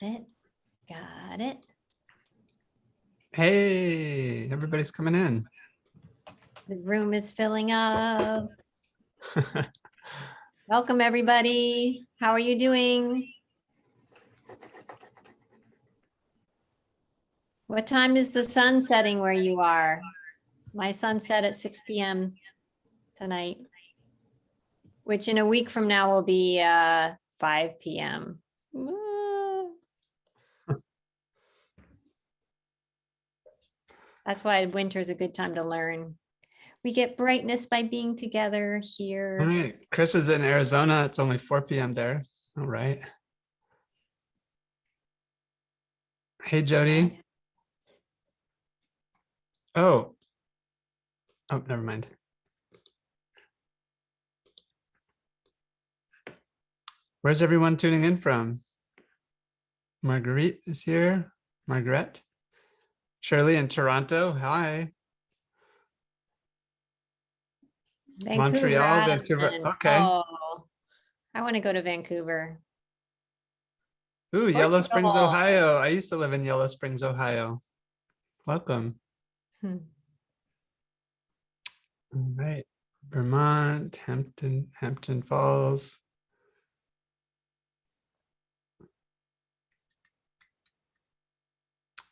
it. Got it. Hey, everybody's coming in. The room is filling up. Welcome, everybody. How are you doing? What time is the sun setting where you are? My sun set at 6 p.m. tonight, which in a week from now will be 5 p.m. That's why winter is a good time to learn. We get brightness by being together here. All right, Chris is in Arizona. It's only 4 p.m. there. All right. Hey, Jody. Oh, never mind. Where's everyone tuning in from? Marguerite is here. Margaret. Shirley in Toronto. Hi. Vancouver, Montreal, Vancouver. Okay. Oh, I want to go to Vancouver. Ooh, Yellow Portugal. Springs, Ohio. I used to live in Yellow Springs, Ohio. Welcome. All right. Vermont, Hampton Falls.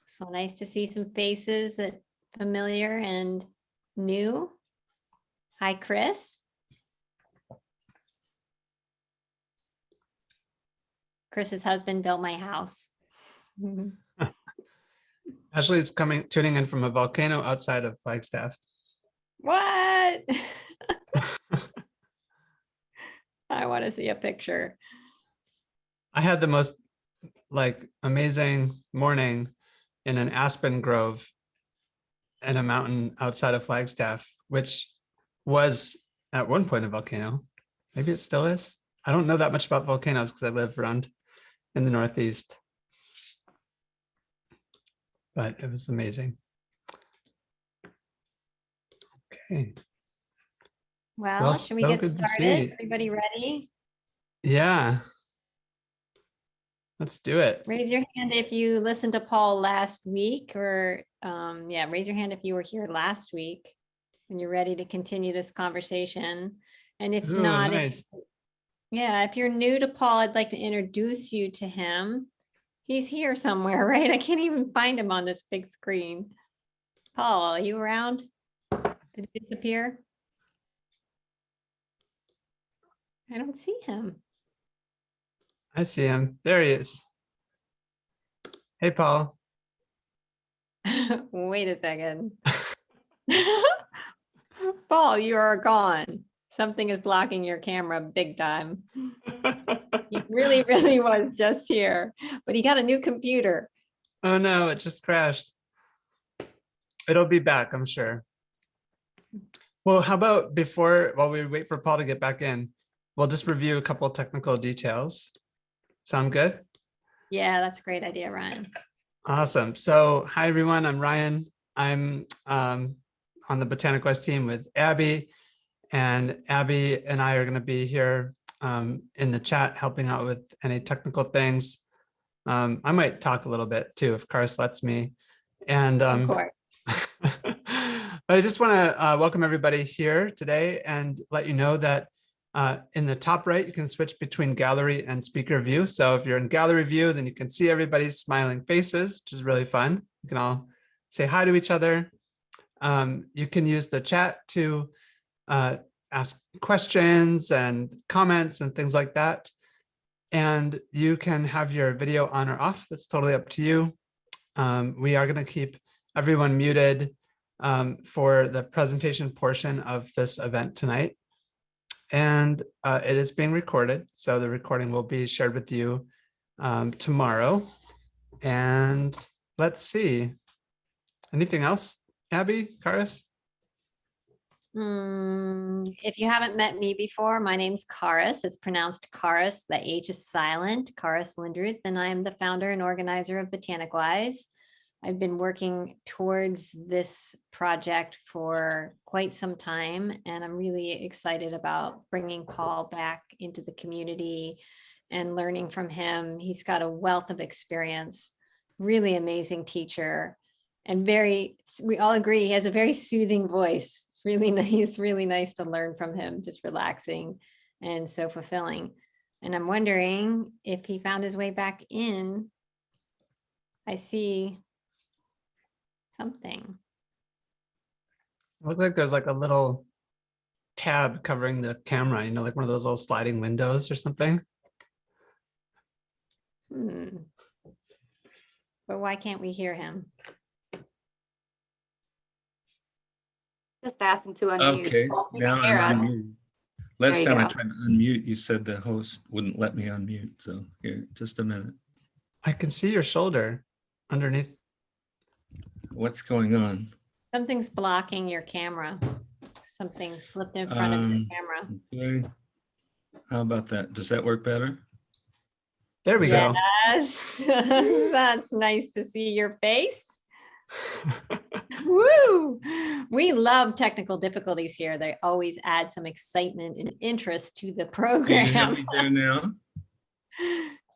So nice to see some faces that familiar and new. Hi, Chris. Chris's husband built my house. Ashley is tuning in from a volcano outside of Flagstaff. What? I want to see a picture. I had the most amazing morning in an aspen grove in a mountain outside of Flagstaff, which was at one point a volcano. Maybe it still is. I don't know that much about volcanoes because I live around in the Northeast. But it was amazing. Okay. Well, should we so get started? Everybody ready? Yeah. Let's do it. Raise your hand if you listened to Paul last week, or raise your hand if you were here last week and you're ready to continue this conversation. And if not, nice. if you're new to Paul, I'd like to introduce you to him. He's here somewhere, right? I can't even find him on this big screen. Paul, are you around? Did he disappear? I don't see him. I see him. There he is. Hey, Paul. Wait a second. Paul, you are gone. Something is blocking your camera big time. He really, really was just here, but he got a new computer. Oh no, it just crashed. It'll be back, I'm sure. Well, how about while we wait for Paul to get back in, we'll just review a couple of technical details. Sound good? Yeah, that's a great idea, Ryan. Awesome. So hi, everyone. I'm Ryan. I'm on the BotanicWise team with Abby. And Abby and I are going to be here in the chat helping out with any technical things. I might talk a little bit too if Karis lets me. And of course. But I just want to welcome everybody here today and let you know that in the top right, you can switch between gallery and speaker view. So if you're in gallery view, then you can see everybody's smiling faces, which is really fun. You can all say hi to each other. You can use the chat to ask questions and comments and things like that. And you can have your video on or off. That's totally up to you. We are going to keep everyone muted for the presentation portion of this event tonight. And it is being recorded. So the recording will be shared with you tomorrow. And let's see. Anything else, Abby, Karis? If you haven't met me before, my name's Karis. It's pronounced Karis. The H is silent. Karis Lindruth, and I am the founder and organizer of BotanicWise. I've been working towards this project for quite some time, and I'm really excited about bringing Paul back into the community and learning from him. He's got a wealth of experience, really amazing teacher, and we all agree he has a very soothing voice. It's really nice. It's really nice to learn from him, just relaxing and so fulfilling. And I'm wondering if he found his way back in. I see something. Looks like there's like a little tab covering the camera, like one of those little sliding windows or something. But why can't we hear him? Just ask him to unmute. Okay, He now can hear I'm us. unmuted. There Last you time I go. tried to unmute, you said the host wouldn't let me unmute. So here, just a minute. I can see your shoulder underneath. What's going on? Something's blocking your camera. Something slipped in front of your camera. Okay. How about that? Does that work better? There we go. Yes, that's nice to see your face. Woo! We love technical difficulties here. They always add some excitement and interest to the Can you hear program. me there now?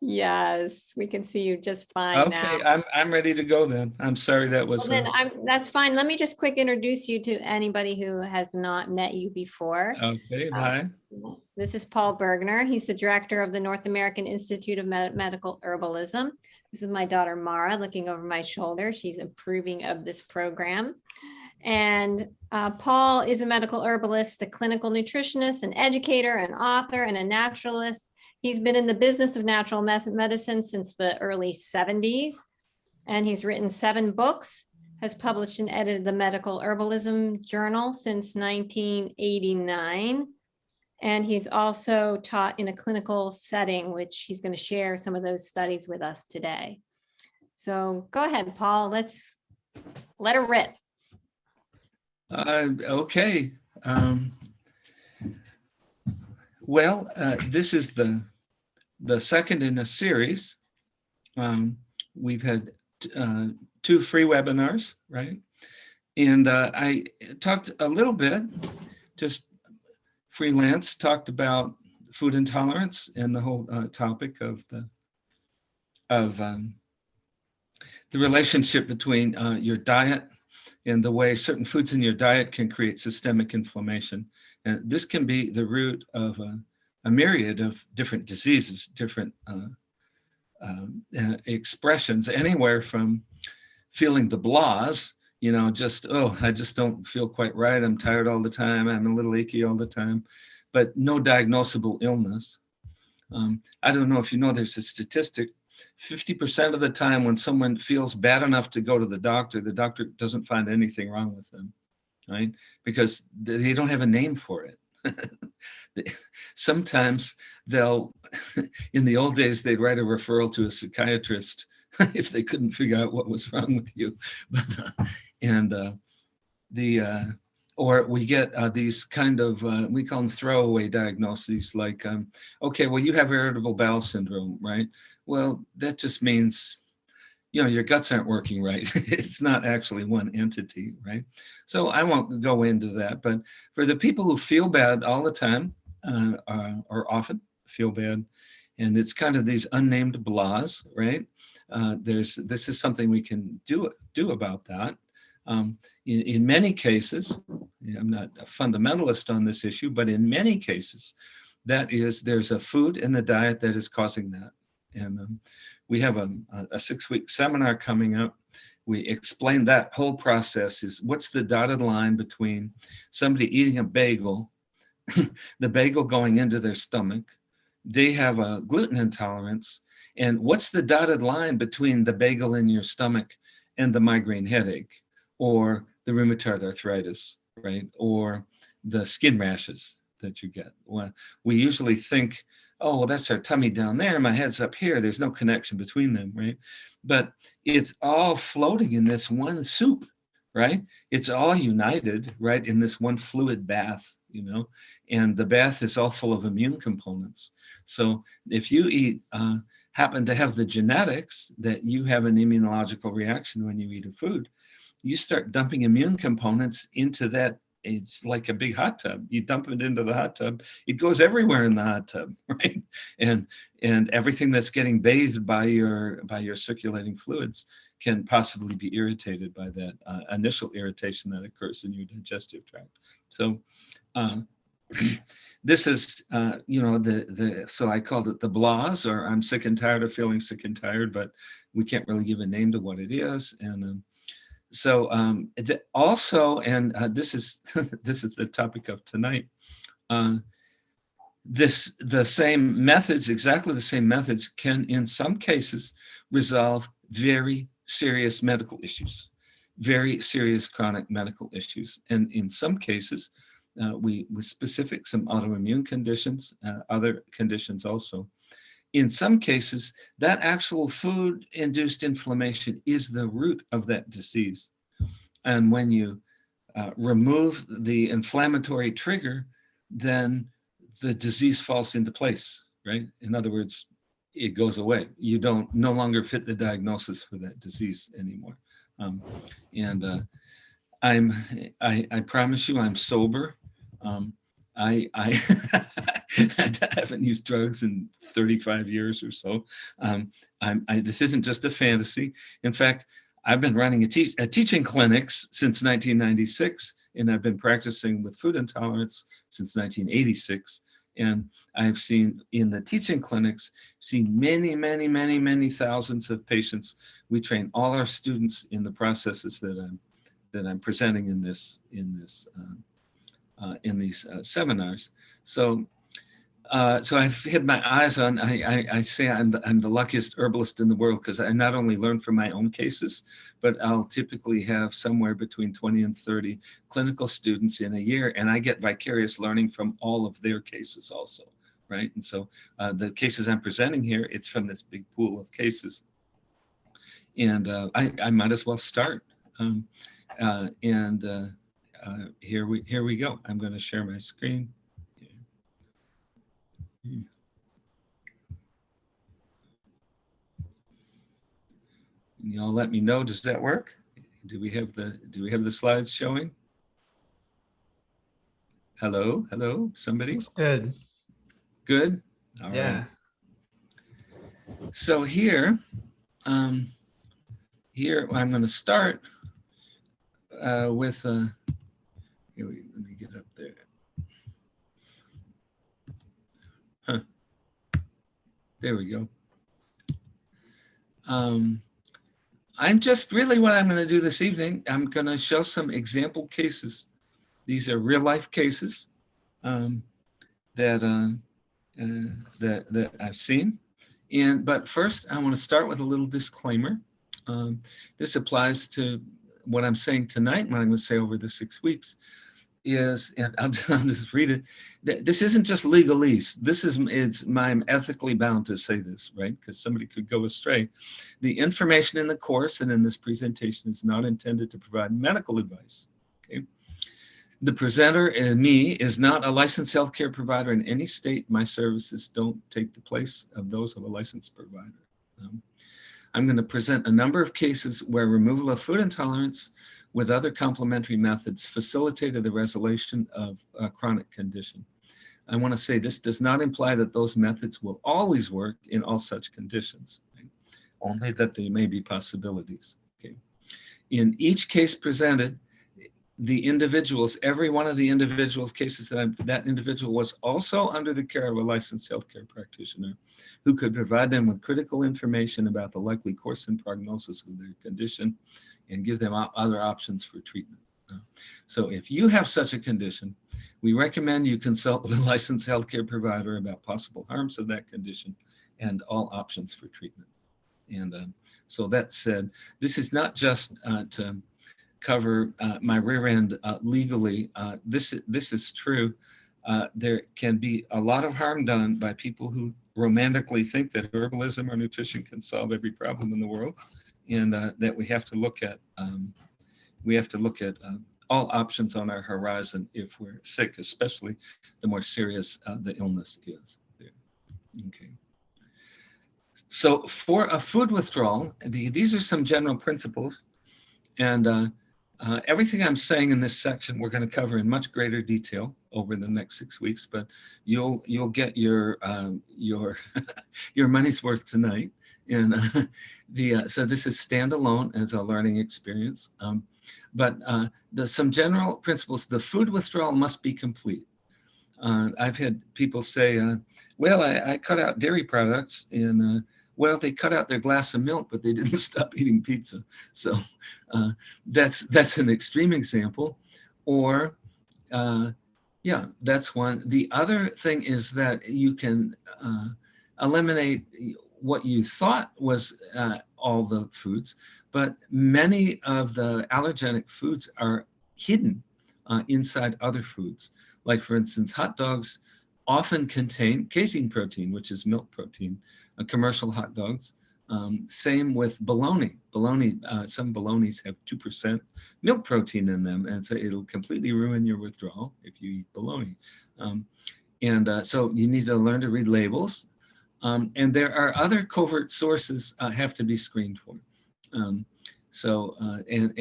Yes, we can see you just fine now. Okay, I'm ready to go then. I'm sorry that was. Well, then that's fine. Let me just quick introduce you to anybody who has not met you before. Okay, hi. This is Paul Bergner. He's the director of the North American Institute of Medical Herbalism. This is my daughter, Mara, looking over my shoulder. She's approving of this program. And Paul is a medical herbalist, a clinical nutritionist, an educator, an author, and a naturalist. He's been in the business of natural medicine since the early 70s. And he's written 7 books, has published and edited the Medical Herbalism Journal since 1989. And he's also taught in a clinical setting, which he's going to share some of those studies with us today. So go ahead, Paul, let's let her rip. Okay. Well, this is the second in a series. We've had 2 free webinars, right? And I talked a little bit, just freelance, talked about food intolerance and the whole topic of the relationship between your diet and the way certain foods in your diet can create systemic inflammation. And this can be the root of a myriad of different diseases, different expressions, anywhere from feeling the blahs, I just don't feel quite right. I'm tired all the time. I'm a little achy all the time, but no diagnosable illness. I don't know if you know, there's a statistic, 50% of the time when someone feels bad enough to go to the doctor doesn't find anything wrong with them, right? Because they don't have a name for it. Sometimes in the old days, they'd write a referral to a psychiatrist if they couldn't figure out what was wrong with you. Or we get these kind of, we call them throwaway diagnoses, like, okay, well, you have irritable bowel syndrome, right? Well, that just means, your guts aren't working right. It's not actually one entity, right? So I won't go into that, but for the people who feel bad all the time, or often feel bad, and it's kind of these unnamed blahs, right? This is something we can do about that. In many cases, I'm not a fundamentalist on this issue, but in many cases, there's a food in the diet that is causing that. And we have a 6-week seminar coming up. We explain that whole process is what's the dotted line between somebody eating a bagel, the bagel going into their stomach, they have a gluten intolerance, and what's the dotted line between the bagel in your stomach and the migraine headache, or the rheumatoid arthritis, right? Or the skin rashes that you get. Well, we usually think, oh, well, that's our tummy down there, my head's up here. There's no connection between them, right? But it's all floating in this one soup, right? It's all united, right, in this one fluid bath, and the bath is all full of immune components. So if you happen to have the genetics that you have an immunological reaction when you eat a food, you start dumping immune components into that it's like a big hot tub. You dump it into the hot tub, it goes everywhere in the hot tub, right? And everything that's getting bathed by your circulating fluids can possibly be irritated by that initial irritation that occurs in your digestive tract. So this is, so I called it the blahs, or I'm sick and tired of feeling sick and tired, but we can't really give a name to what it is. And also, and this is this is the topic of tonight. The same methods, exactly the same methods, can in some cases resolve very serious medical issues, very serious chronic medical issues, and in some cases, with specific some autoimmune conditions, other conditions also. In some cases, that actual food-induced inflammation is the root of that disease. And when you remove the inflammatory trigger, then the disease falls into place, right? In other words, it goes away. You no longer fit the diagnosis for that disease anymore. I promise you, I'm sober. I haven't used drugs in 35 years or so. This isn't just a fantasy. In fact, I've been running a teaching clinics since 1996, and I've been practicing with food intolerance since 1986. And I've seen in the teaching clinics, many thousands of patients. We train all our students in the processes that I'm presenting in these seminars. So I've had my eyes on, I say I'm the luckiest herbalist in the world, because I not only learn from my own cases, but I'll typically have somewhere between 20 and 30 clinical students in a year, and I get vicarious learning from all of their cases also, right? And so the cases I'm presenting here, it's from this big pool of cases. And I might as well start. Here we go. I'm going to share my screen. Y'all let me know. Does that work? Do we have the slides showing? Hello, somebody? Looks good. Good. All Yeah. right. So here I'm going to start with. Let me get up there. Huh. There we go. I'm just really what I'm going to do this evening. I'm going to show some example cases. These are real life cases that I've seen. But first, I want to start with a little disclaimer. This applies to what I'm saying tonight, and what I'm going to say over the 6 weeks. And I'll just read it. This isn't just legalese. I'm ethically bound to say this, right? Because somebody could go astray. The information in the course and in this presentation is not intended to provide medical advice. Okay. The presenter and me is not a licensed healthcare provider in any state. My services don't take the place of those of a licensed provider. I'm going to present a number of cases where removal of food intolerance with other complementary methods facilitated the resolution of a chronic condition. I want to say this does not imply that those methods will always work in all such conditions, right? Only that they may be possibilities. Okay. In each case presented, the individuals, every one of the individuals' cases that individual was also under the care of a licensed healthcare practitioner who could provide them with critical information about the likely course and prognosis of their condition and give them other options for treatment. So if you have such a condition, we recommend you consult with a licensed healthcare provider about possible harms of that condition and all options for treatment. And so that said, this is not just to cover my rear end legally. This is true. There can be a lot of harm done by people who romantically think that herbalism or nutrition can solve every problem in the world, and that we have to look at all options on our horizon if we're sick, especially the more serious the illness is. Okay. So for a food withdrawal, these are some general principles, and everything I'm saying in this section, we're going to cover in much greater detail over the next 6 weeks, but you'll get your your money's worth tonight. And so this is standalone as a learning experience. But some general principles: the food withdrawal must be complete. I've had people say, well, I cut out dairy products, and well, they cut out their glass of milk, but they didn't stop eating pizza. So that's an extreme example. Or yeah, that's one. The other thing is that you can eliminate what you thought was all the foods, but many of the allergenic foods are hidden inside other foods. Like, for instance, hot dogs often contain casein protein, which is milk protein, commercial hot dogs. Same with bologna. Some bolognas have 2% milk protein in them, and so it'll completely ruin your withdrawal if you eat bologna. So you need to learn to read labels. And there are other covert sources have to be screened for.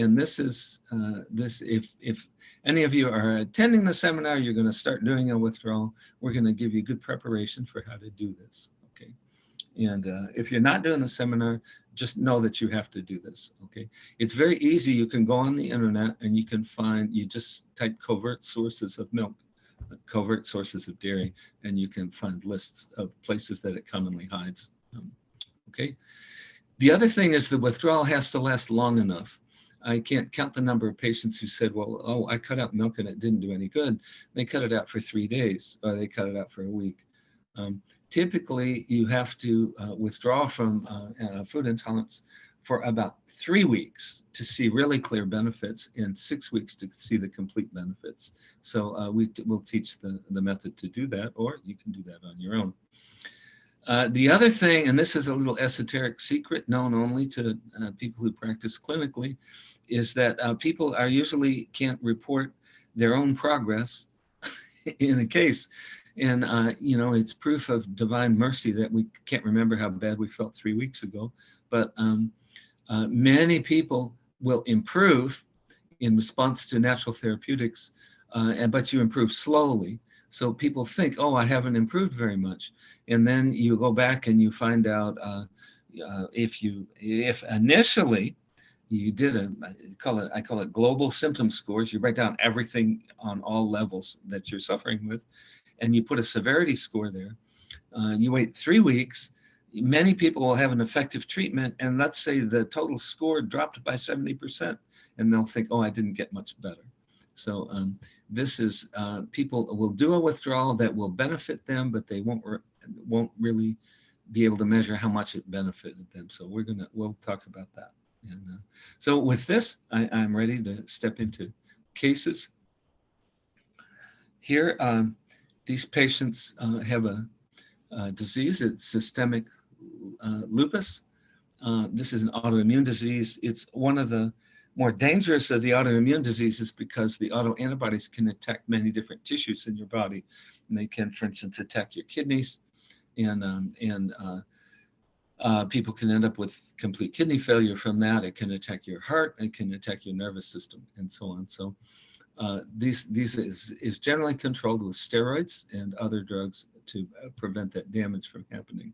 This is if any of you are attending the seminar, you're going to start doing a withdrawal. We're going to give you good preparation for how to do this. Okay. And if you're not doing the seminar, just know that you have to do this. Okay. It's very easy. You can go on the internet and you can find, you just type covert sources of milk, covert sources of dairy, and you can find lists of places that it commonly hides. Okay. The other thing is the withdrawal has to last long enough. I can't count the number of patients who said, well, oh, I cut out milk and it didn't do any good. They cut it out for 3 days, or they cut it out for a week. Typically, you have to withdraw from food intolerance for about 3 weeks to see really clear benefits, and 6 weeks to see the complete benefits. So we'll teach the method to do that, or you can do that on your own. The other thing, and this is a little esoteric secret known only to people who practice clinically, is that people are usually can't report their own progress in a case. And, it's proof of divine mercy that we can't remember how bad we felt 3 weeks ago. But many people will improve in response to natural therapeutics, but you improve slowly. So people think, oh, I haven't improved very much. And then you go back and you find out if initially you did I call it global symptom scores. You write down everything on all levels that you're suffering with, and you put a severity score there. You wait 3 weeks. Many people will have an effective treatment, and let's say the total score dropped by 70%, and they'll think, oh, I didn't get much better. So this is, people will do a withdrawal that will benefit them, but they won't really be able to measure how much it benefited them. So we'll talk about that. And so with this, I'm ready to step into cases. Here, these patients have a disease. It's systemic lupus. This is an autoimmune disease. It's one of the more dangerous of the autoimmune diseases because the autoantibodies can attack many different tissues in your body. And they can, for instance, attack your kidneys, and people can end up with complete kidney failure from that. It can attack your heart, it can attack your nervous system, and so on. So these is generally controlled with steroids and other drugs to prevent that damage from happening.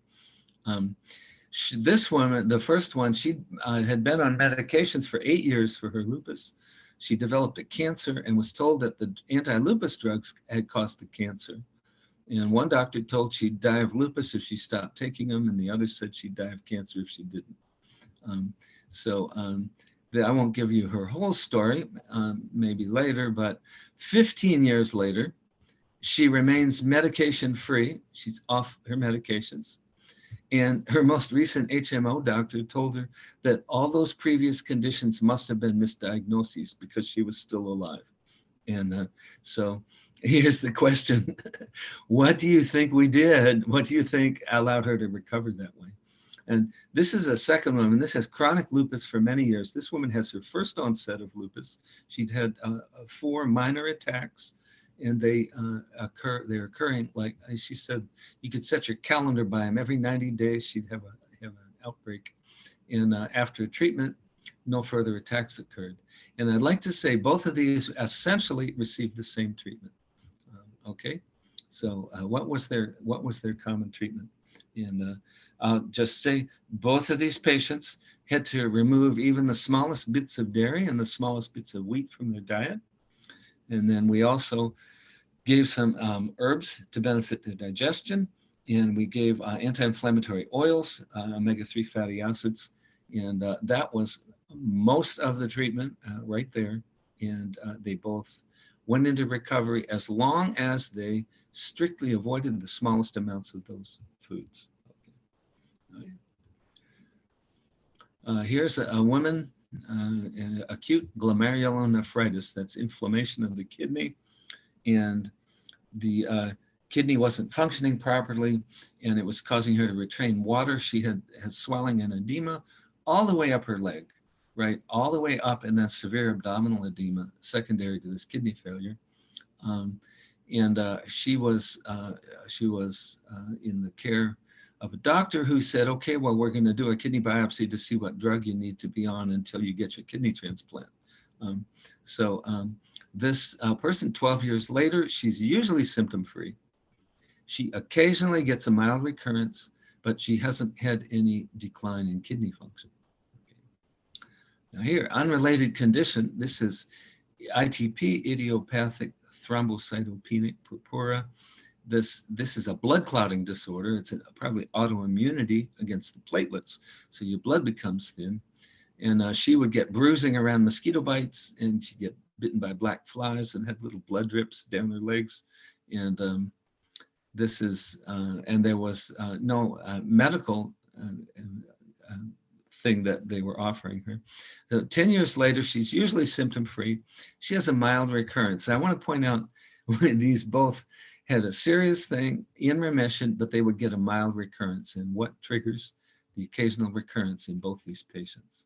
This woman, the first one, she had been on medications for 8 years for her lupus. She developed a cancer and was told that the anti-lupus drugs had caused the cancer. And one doctor told she'd die of lupus if she stopped taking them, and the other said she'd die of cancer if she didn't. I won't give you her whole story, maybe later, but 15 years later, she remains medication-free. She's off her medications. And her most recent HMO doctor told her that all those previous conditions must have been misdiagnoses because she was still alive. And so here's the question. What do you think we did? What do you think allowed her to recover that way? And this is a second woman. This has chronic lupus for many years. This woman has her first onset of lupus. She'd had 4 minor attacks, and they're occurring, like she said, you could set your calendar by them. Every 90 days, she'd have an outbreak. And after treatment, no further attacks occurred. And I'd like to say both of these essentially received the same treatment. Okay, so what was their common treatment? And I'll just say both of these patients had to remove even the smallest bits of dairy and the smallest bits of wheat from their diet. And then we also gave some herbs to benefit their digestion. And we gave anti-inflammatory oils, omega-3 fatty acids. And that was most of the treatment right there. And they both went into recovery as long as they strictly avoided the smallest amounts of those foods. Okay. Here's a woman, acute glomerulonephritis, that's inflammation of the kidney. And the kidney wasn't functioning properly, and it was causing her to retain water. She had swelling and edema all the way up her leg, right? All the way up, and then severe abdominal edema secondary to this kidney failure. She was in the care of a doctor who said, okay, well, we're going to do a kidney biopsy to see what drug you need to be on until you get your kidney transplant. This person, 12 years later, she's usually symptom-free. She occasionally gets a mild recurrence, but she hasn't had any decline in kidney function. Okay. Now here, unrelated condition, this is ITP, Idiopathic Thrombocytopenic Purpura. This is a blood clotting disorder. It's probably autoimmunity against the platelets, so your blood becomes thin. And she would get bruising around mosquito bites, and she'd get bitten by black flies and had little blood drips down her legs. And and there was no medical thing that they were offering her. So 10 years later, she's usually symptom-free. She has a mild recurrence. I want to point out these both had a serious thing in remission, but they would get a mild recurrence. And what triggers the occasional recurrence in both these patients?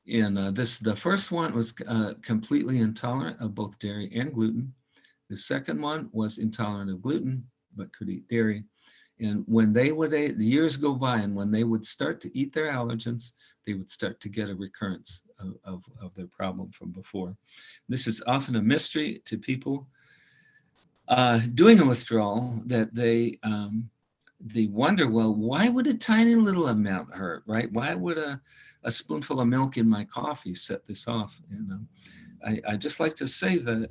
And the first one was completely intolerant of both dairy and gluten. The second one was intolerant of gluten, but could eat dairy. And when they would eat, the years go by, and when they would start to eat their allergens, they would start to get a recurrence of their problem from before. This is often a mystery to people doing a withdrawal, that they wonder, well, why would a tiny little amount hurt, right? Why would a spoonful of milk in my coffee set this off? And I just like to say that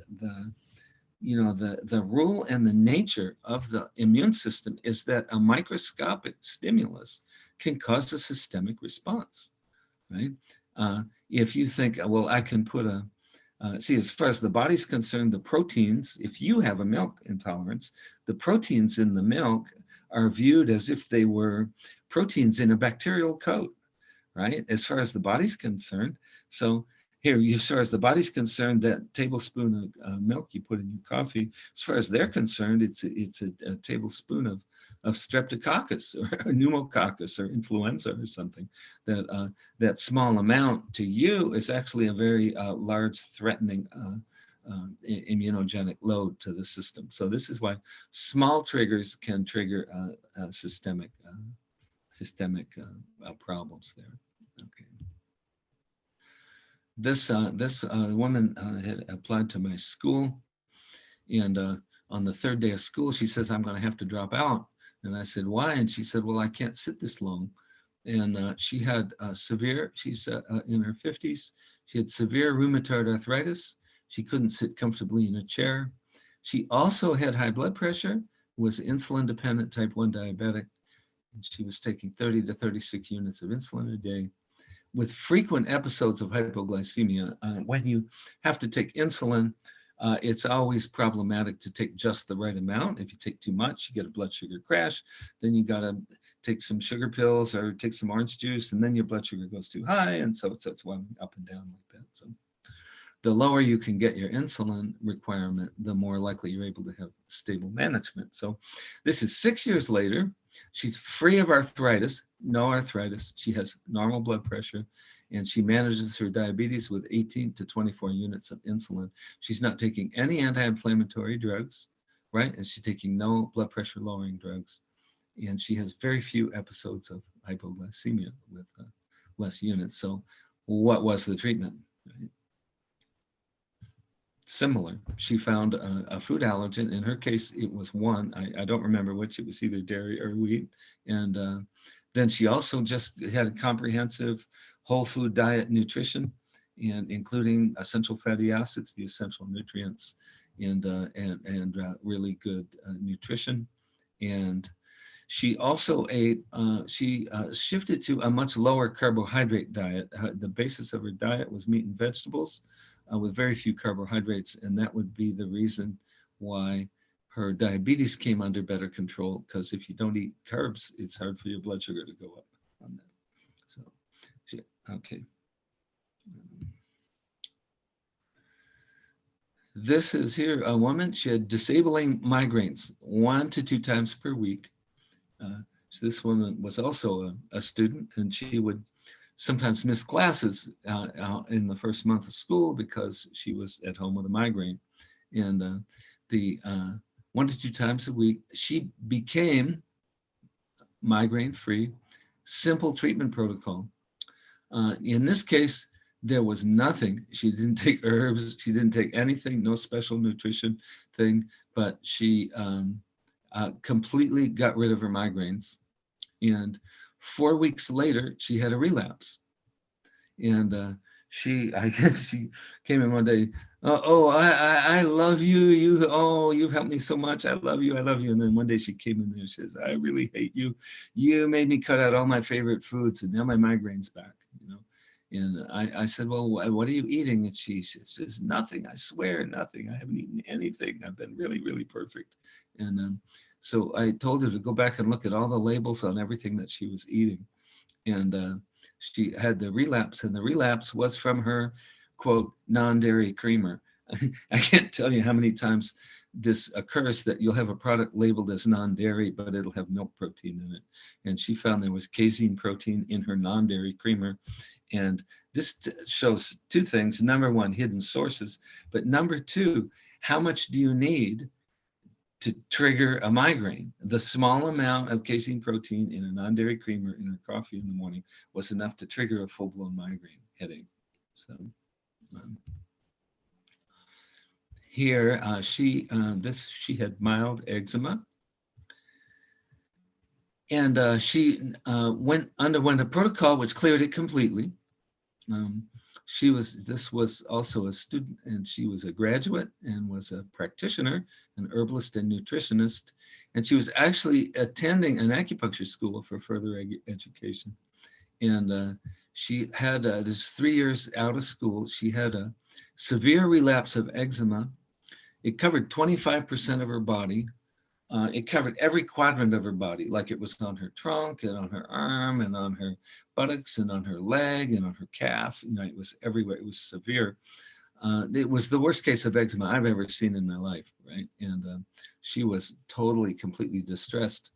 the rule and the nature of the immune system is that a microscopic stimulus can cause a systemic response, right? If you think, well, I can put see, as far as the body's concerned, the proteins, if you have a milk intolerance, the proteins in the milk are viewed as if they were proteins in a bacterial coat, right? As far as the body's concerned. So here, as far as the body's concerned, that tablespoon of milk you put in your coffee, as far as they're concerned, it's a tablespoon of streptococcus or pneumococcus or influenza or something. That small amount to you is actually a very large threatening immunogenic load to the system. So this is why small triggers can trigger systemic problems there. Okay. This woman had applied to my school, and on the third day of school, she says, I'm going to have to drop out. And I said, why? And she said, well, I can't sit this long. And she had she's in her 50s. She had severe rheumatoid arthritis. She couldn't sit comfortably in a chair. She also had high blood pressure, was insulin dependent type 1 diabetic. And she was taking 30 to 36 units of insulin a day, with frequent episodes of hypoglycemia. When you have to take insulin, it's always problematic to take just the right amount. If you take too much, you get a blood sugar crash. Then you got to take some sugar pills or take some orange juice, and then your blood sugar goes too high. And so it's winding up and down like that. So the lower you can get your insulin requirement, the more likely you're able to have stable management. So this is 6 years later. She's free of arthritis, no arthritis. She has normal blood pressure, and she manages her diabetes with 18 to 24 units of insulin. She's not taking any anti-inflammatory drugs, right? And she's taking no blood pressure lowering drugs. And she has very few episodes of hypoglycemia with less units. So what was the treatment? Right? Similar. She found a food allergen. In her case, it was one. I don't remember which. It was either dairy or wheat. And then she also just had a comprehensive whole food diet nutrition, and including essential fatty acids, the essential nutrients, and really good nutrition. And she also ate, she shifted to a much lower carbohydrate diet. The basis of her diet was meat and vegetables with very few carbohydrates. And that would be the reason why her diabetes came under better control, because if you don't eat carbs, it's hard for your blood sugar to go up on that. So, okay. This is here a woman. She had disabling migraines 1 to 2 times per week. So this woman was also a student, and she would sometimes miss classes in the first month of school because she was at home with a migraine. And the 1 to 2 times a week, she became migraine-free, simple treatment protocol. In this case, there was nothing. She didn't take herbs. She didn't take anything, no special nutrition thing, but she completely got rid of her migraines. And 4 weeks later, she had a relapse. And I guess she came in one day, I love you. You've helped me so much. I love you. And then one day she came in there and says, I really hate you. You made me cut out all my favorite foods, and now my migraine's back, you know. And I said, well, what are you eating? And she says, nothing. I swear, nothing. I haven't eaten anything. I've been really, really perfect. And so I told her to go back and look at all the labels on everything that she was eating. And she had the relapse, and the relapse was from her, quote, non-dairy creamer. I can't tell you how many times this occurs that you'll have a product labeled as non-dairy, but it'll have milk protein in it. And she found there was casein protein in her non-dairy creamer. And this shows 2 things. Number 1, hidden sources. But number 2, how much do you need to trigger a migraine? The small amount of casein protein in a non-dairy creamer in her coffee in the morning was enough to trigger a full-blown migraine headache. So here she had mild eczema, and she underwent a protocol which cleared it completely. This was also a student, and she was a graduate and was a practitioner, an herbalist and nutritionist. And she was actually attending an acupuncture school for further education. And she had this 3 years out of school. She had a severe relapse of eczema. It covered 25% of her body. It covered every quadrant of her body, like it was on her trunk and on her arm and on her buttocks and on her leg and on her calf. You know, it was everywhere. It was severe. It was the worst case of eczema I've ever seen in my life, right? And she was totally, completely distressed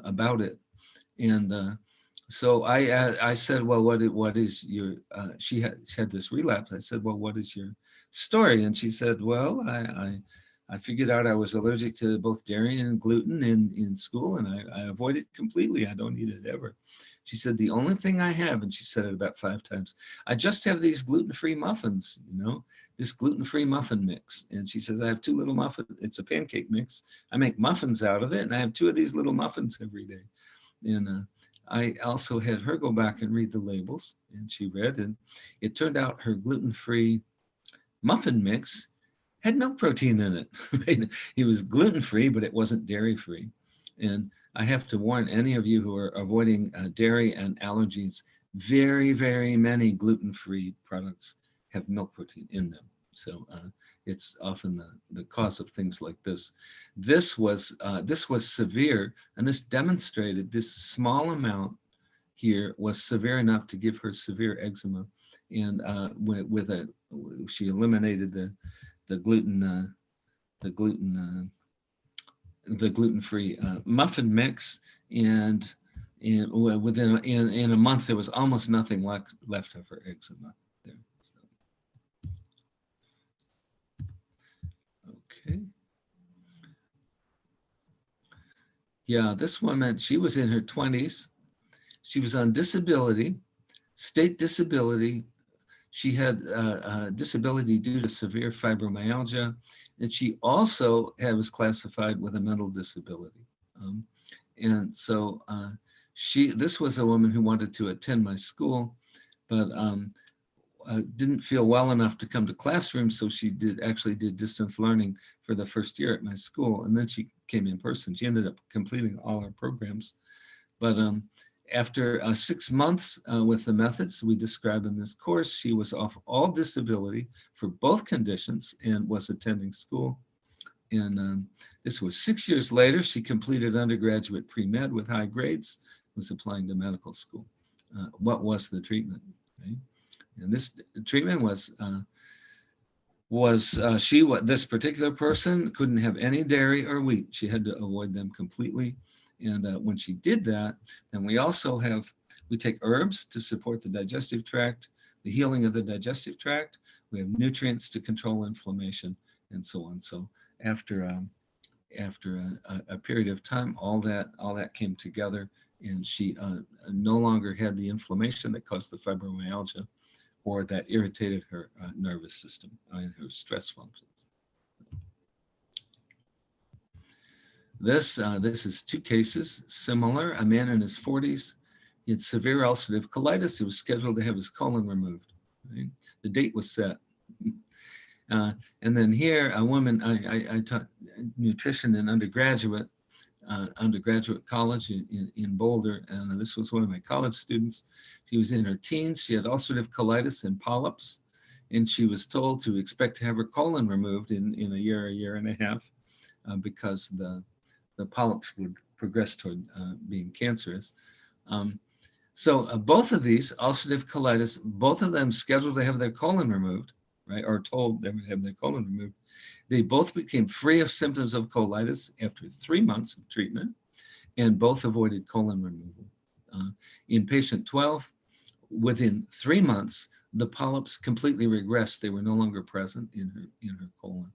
about it. And so I said, well, what is your, she had this relapse. I said, well, what is your story? And she said, well, I figured out I was allergic to both dairy and gluten in school, and I avoid it completely. I don't eat it ever. She said, the only thing I have, and she said it about 5 times, I just have these gluten-free muffins, you know, this gluten-free muffin mix. And she says, I have 2 little muffins. It's a pancake mix. I make muffins out of it, and I have 2 of these little muffins every day. And I also had her go back and read the labels, and she read, and it turned out her gluten-free muffin mix had milk protein in it. Right? It was gluten-free, but it wasn't dairy-free. And I have to warn any of you who are avoiding dairy and allergies, very, very many gluten-free products have milk protein in them. So it's often the cause of things like this. This was severe, and this demonstrated this small amount here was severe enough to give her severe eczema. And she eliminated the gluten-free muffin mix, and in a month there was almost nothing left of her eczema there. So. Okay. Yeah, this woman, she was in her 20s. She was on disability, state disability. She had disability due to severe fibromyalgia, and she also was classified with a mental disability. And so this was a woman who wanted to attend my school, but didn't feel well enough to come to classroom, so she actually did distance learning for the first year at my school, and then she came in person. She ended up completing all our programs. But after 6 months with the methods we describe in this course, she was off all disability for both conditions and was attending school. And this was 6 years later. She completed undergraduate pre-med with high grades, was applying to medical school. What was the treatment? Right? And this treatment this particular person couldn't have any dairy or wheat. She had to avoid them completely. And when she did that, then we take herbs to support the digestive tract, the healing of the digestive tract. We have nutrients to control inflammation, and so on. So after a period of time, all that came together, and she no longer had the inflammation that caused the fibromyalgia, or that irritated her nervous system and her stress functions. This is 2 cases, similar. A man in his 40s, he had severe ulcerative colitis. He was scheduled to have his colon removed. Right? The date was set. And then here, a woman, I taught nutrition in undergraduate college in Boulder, and this was one of my college students. She was in her teens. She had ulcerative colitis and polyps, and she was told to expect to have her colon removed in a year and a half, because the polyps would progress toward being cancerous. So both of these, ulcerative colitis, both of them scheduled to have their colon removed, right, or told they would have their colon removed. They both became free of symptoms of colitis after 3 months of treatment, and both avoided colon removal. In patient 12, within 3 months, the polyps completely regressed. They were no longer present in her colon.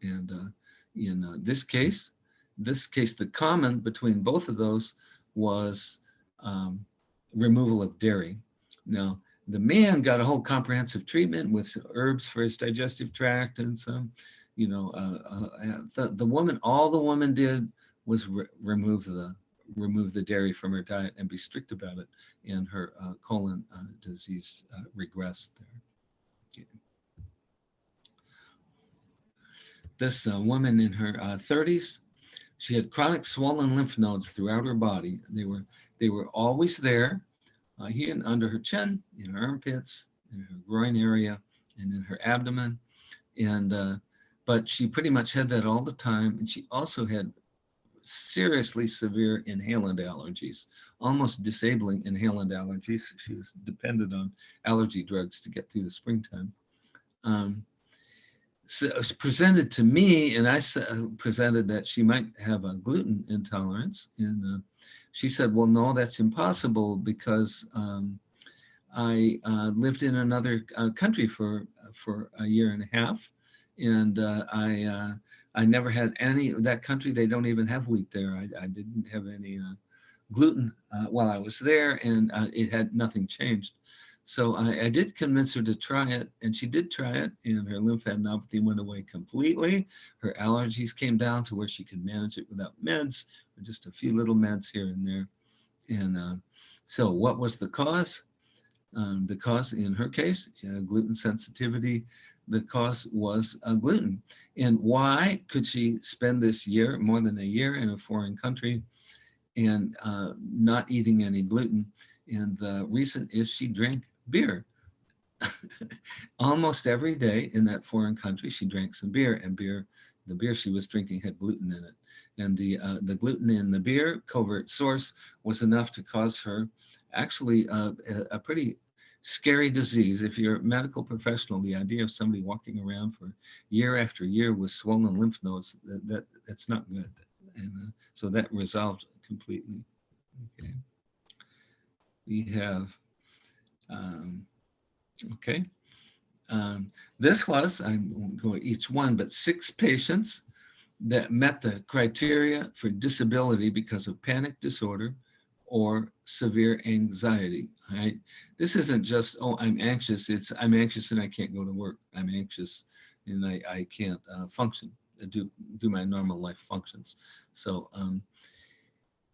And in this case, the common between both of those was removal of dairy. Now, the man got a whole comprehensive treatment with herbs for his digestive tract and some, the woman, all the woman did was remove the dairy from her diet and be strict about it, and her colon disease regressed there. Okay. This woman in her 30s, she had chronic swollen lymph nodes throughout her body. They were always there, here and under her chin, in her armpits, in her groin area, and in her abdomen. And but she pretty much had that all the time, and she also had seriously severe inhalant allergies, almost disabling inhalant allergies. She was dependent on allergy drugs to get through the springtime. So it was presented to me, and I presented that she might have a gluten intolerance. And she said, well, no, that's impossible, because I lived in another country for a year and a half. And I never had any of that country. They don't even have wheat there. I didn't have any gluten while I was there, and it had nothing changed. So I did convince her to try it, and she did try it, and her lymphadenopathy went away completely. Her allergies came down to where she could manage it without meds, or just a few little meds here and there. And so what was the cause? The cause in her case, she had a gluten sensitivity. The cause was gluten. And why could she spend this year, more than a year, in a foreign country and not eating any gluten? And the reason is she drank beer. Almost every day in that foreign country, she drank some beer, and the beer she was drinking had gluten in it. And the gluten in the beer, covert source, was enough to cause her actually a pretty scary disease. If you're a medical professional, the idea of somebody walking around for year after year with swollen lymph nodes, that's not good. And so that resolved completely. Okay. We have, this was, I won't go each one, but 6 patients that met the criteria for disability because of panic disorder, or severe anxiety, right? This isn't just, oh, I'm anxious. It's, I'm anxious and I can't go to work. I'm anxious and I can't function, do my normal life functions. So,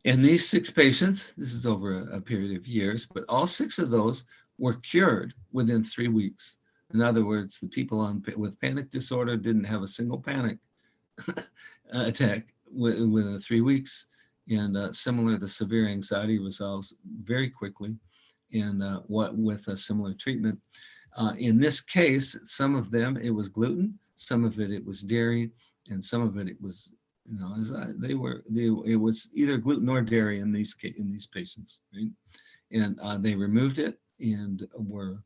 in these 6 patients, this is over a period of years, but all 6 of those were cured within 3 weeks. In other words, the people with panic disorder didn't have a single panic attack within 3 weeks. And similar, the severe anxiety resolves very quickly, and with a similar treatment. In this case, some of them, it was gluten, some of it was dairy, and some of it was, you know, it was either gluten or dairy in these patients, right? And they removed it, and were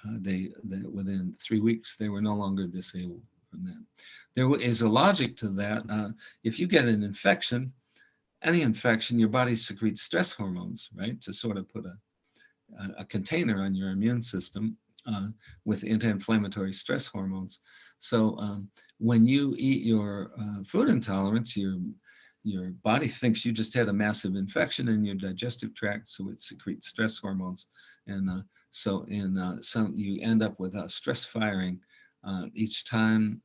they within 3 weeks they were no longer disabled from that. There is a logic to that. If you get an infection, any infection, your body secretes stress hormones, right, to sort of put a container on your immune system with anti-inflammatory stress hormones. So when you eat your food intolerance, your body thinks you just had a massive infection in your digestive tract, so it secretes stress hormones, and so you end up with stress firing each time,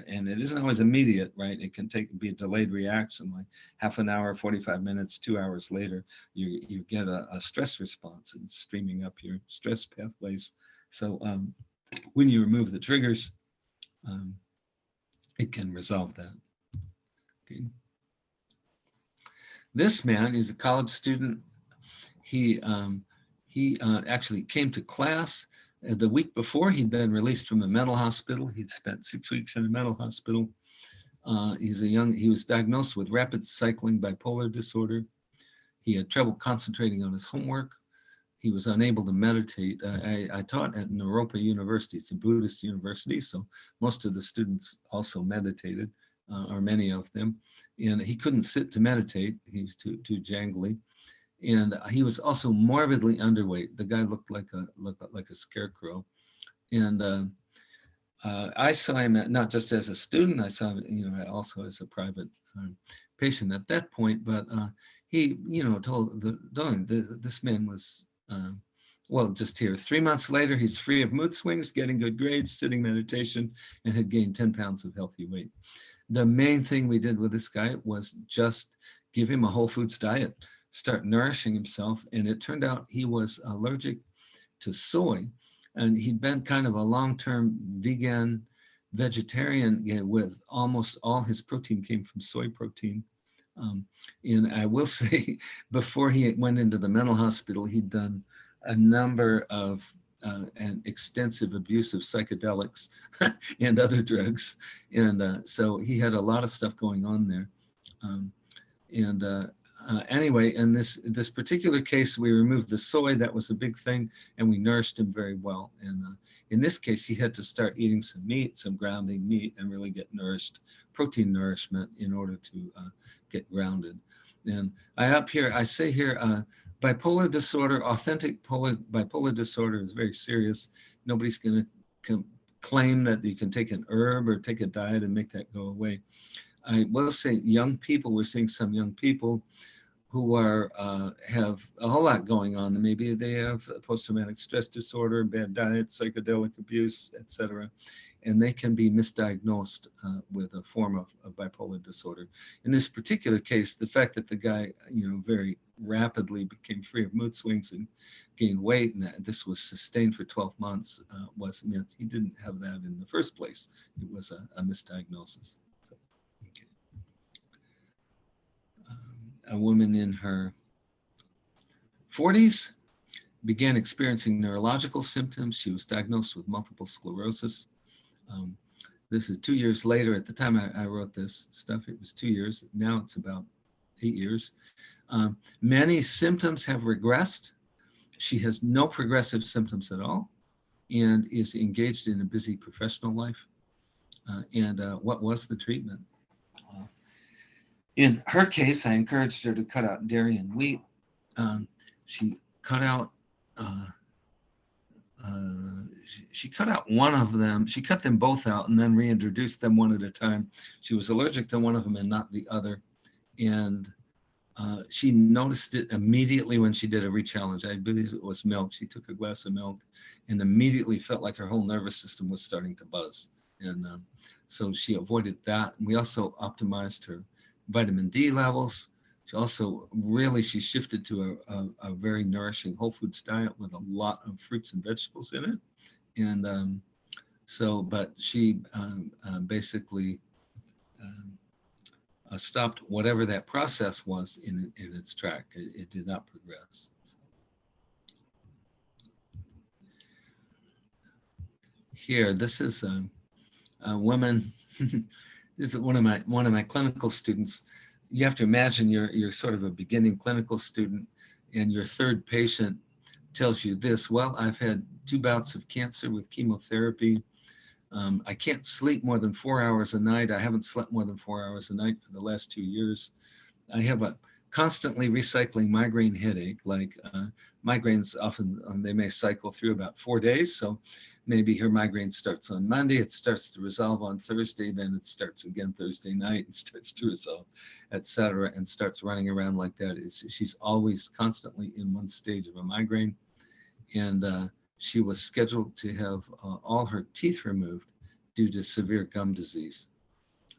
and it isn't always immediate, right? It can be a delayed reaction, like half an hour, 45 minutes, 2 hours later, you get a stress response and streaming up your stress pathways. So when you remove the triggers, it can resolve that. Okay. This man, he's a college student. He actually came to class. The week before, he'd been released from a mental hospital. He'd spent 6 weeks in a mental hospital. He was diagnosed with rapid cycling bipolar disorder. He had trouble concentrating on his homework. He was unable to meditate. I taught at Naropa University. It's a Buddhist university, so most of the students also meditated, or many of them. And he couldn't sit to meditate. He was too jangly. And he was also morbidly underweight. The guy looked like a scarecrow. And I saw him not just as a student. I saw him, you know, also as a private patient at that point. But he, you know, told this man was, well, just here. 3 months later, he's free of mood swings, getting good grades, sitting meditation, and had gained 10 pounds of healthy weight. The main thing we did with this guy was just give him a whole foods diet, start nourishing himself. And it turned out he was allergic to soy. And he'd been kind of a long-term vegan, vegetarian, with almost all his protein came from soy protein. And I will say, before he went into the mental hospital, he'd done a number of and extensive abuse of psychedelics and other drugs. And so he had a lot of stuff going on there. Anyway, in this particular case, we removed the soy. That was a big thing, and we nourished him very well. And in this case, he had to start eating some meat, some grounding meat, and really get nourished, protein nourishment, in order to get grounded. And I say here, bipolar disorder, authentic bipolar disorder is very serious. Nobody's going to claim that you can take an herb or take a diet and make that go away. I will say young people, we're seeing some young people who have a whole lot going on. Maybe they have post-traumatic stress disorder, bad diet, psychedelic abuse, etc. And they can be misdiagnosed with a form of bipolar disorder. In this particular case, the fact that the guy, you know, very rapidly became free of mood swings and gained weight, and this was sustained for 12 months, meant he didn't have that in the first place. It was a misdiagnosis. So, okay. A woman in her 40s began experiencing neurological symptoms. She was diagnosed with multiple sclerosis. This is 2 years later. At the time I wrote this stuff, it was 2 years. Now it's about 8 years. Many symptoms have regressed. She has no progressive symptoms at all and is engaged in a busy professional life. What was the treatment? In her case, I encouraged her to cut out dairy and wheat. She cut out one of them. She cut them both out and then reintroduced them one at a time. She was allergic to one of them and not the other. And she noticed it immediately when she did a rechallenge. I believe it was milk. She took a glass of milk and immediately felt like her whole nervous system was starting to buzz. And so she avoided that. And we also optimized her vitamin D levels. She also she shifted to a very nourishing whole foods diet with a lot of fruits and vegetables in it. And but she basically stopped whatever that process was in its track. It did not progress. So. Here, this is a woman. This is one of my clinical students. You have to imagine you're sort of a beginning clinical student, and your third patient tells you this: well, I've had 2 bouts of cancer with chemotherapy. I can't sleep more than 4 hours a night. I haven't slept more than 4 hours a night for the last 2 years. I have a constantly recycling migraine headache. Like migraines often, they may cycle through about 4 days. So maybe her migraine starts on Monday, it starts to resolve on Thursday, then it starts again Thursday night and starts to resolve, etc., and starts running around like that. She's always constantly in one stage of a migraine. And she was scheduled to have all her teeth removed due to severe gum disease.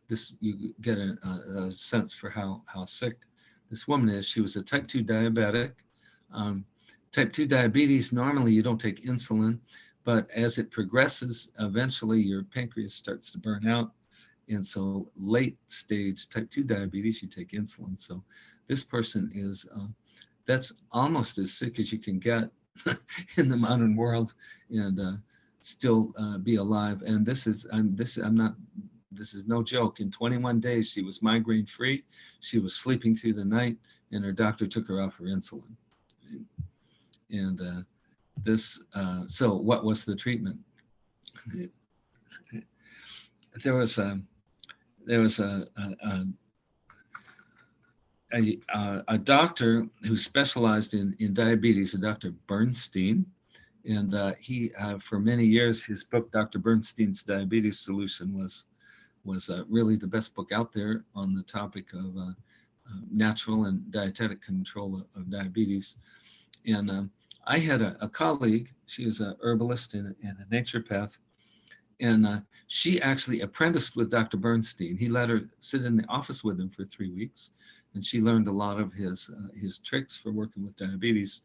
This, you get a sense for how sick this woman is. She was a type 2 diabetic. Type 2 diabetes, normally you don't take insulin, but as it progresses, eventually your pancreas starts to burn out. And so late stage type 2 diabetes, you take insulin. So this person is, that's almost as sick as you can get in the modern world, and still be alive. And this is no joke. In 21 days, she was migraine free. She was sleeping through the night, and her doctor took her off her insulin. And so what was the treatment? There was a doctor who specialized in diabetes, a Dr. Bernstein, and he for many years, his book Dr. Bernstein's Diabetes Solution was really the best book out there on the topic of natural and dietetic control of diabetes. And I had a colleague. She was a herbalist and a naturopath, and she actually apprenticed with Dr. Bernstein. He let her sit in the office with him for 3 weeks, and she learned a lot of his tricks for working with diabetes.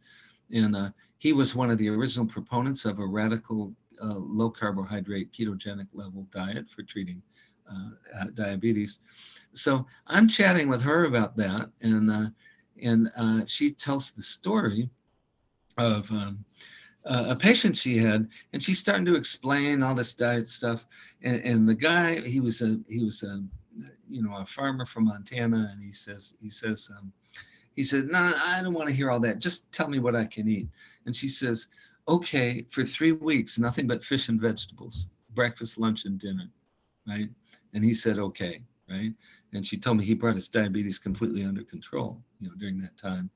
And he was one of the original proponents of a radical low carbohydrate ketogenic level diet for treating diabetes. So I'm chatting with her about that, and she tells the story of a patient she had, and she's starting to explain all this diet stuff. And the guy, he was a farmer from Montana, and he said, no, I don't want to hear all that. Just tell me what I can eat. And she says, okay, for 3 weeks, nothing but fish and vegetables, breakfast, lunch, and dinner, right? And he said, okay, right? And she told me he brought his diabetes completely under control, during that time.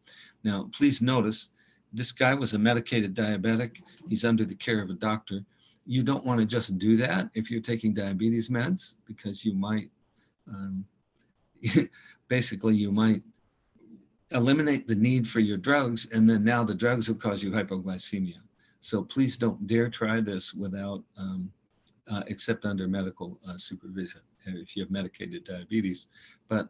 Now, please notice, this guy was a medicated diabetic. He's under the care of a doctor. You don't want to just do that if you're taking diabetes meds, because you might, basically you might eliminate the need for your drugs, and then now the drugs will cause you hypoglycemia. So please don't dare try this without, except under medical supervision if you have medicated diabetes. But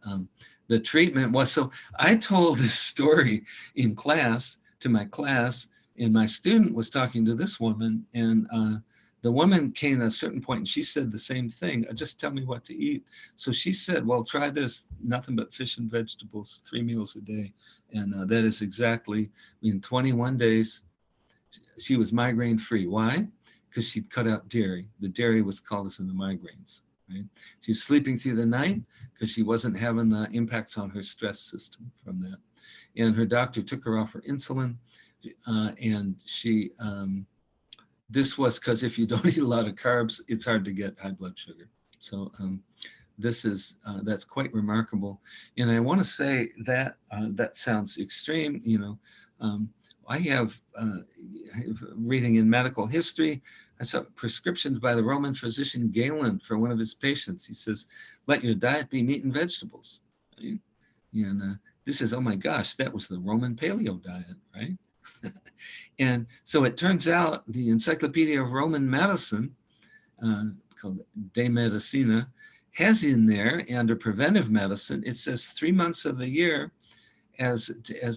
the treatment was, so I told this story in class, to my class, and my student was talking to this woman, and the woman came at a certain point and she said the same thing, just tell me what to eat. So she said, well, try this, nothing but fish and vegetables, 3 meals a day. And that is exactly, in 21 days, she was migraine free. Why? Because she'd cut out dairy. The dairy was causing the migraines, right? She was sleeping through the night because she wasn't having the impacts on her stress system from that. And her doctor took her off her insulin, and she, this was because if you don't eat a lot of carbs, it's hard to get high blood sugar. So that's quite remarkable. And I want to say that that sounds extreme. I have reading in medical history, I saw prescriptions by the Roman physician Galen for one of his patients. He says, let your diet be meat and vegetables. Right? And this is, oh my gosh, that was the Roman paleo diet, right? And so it turns out the Encyclopedia of Roman Medicine, called De Medicina, has in there, under preventive medicine, it says 3 months of the year as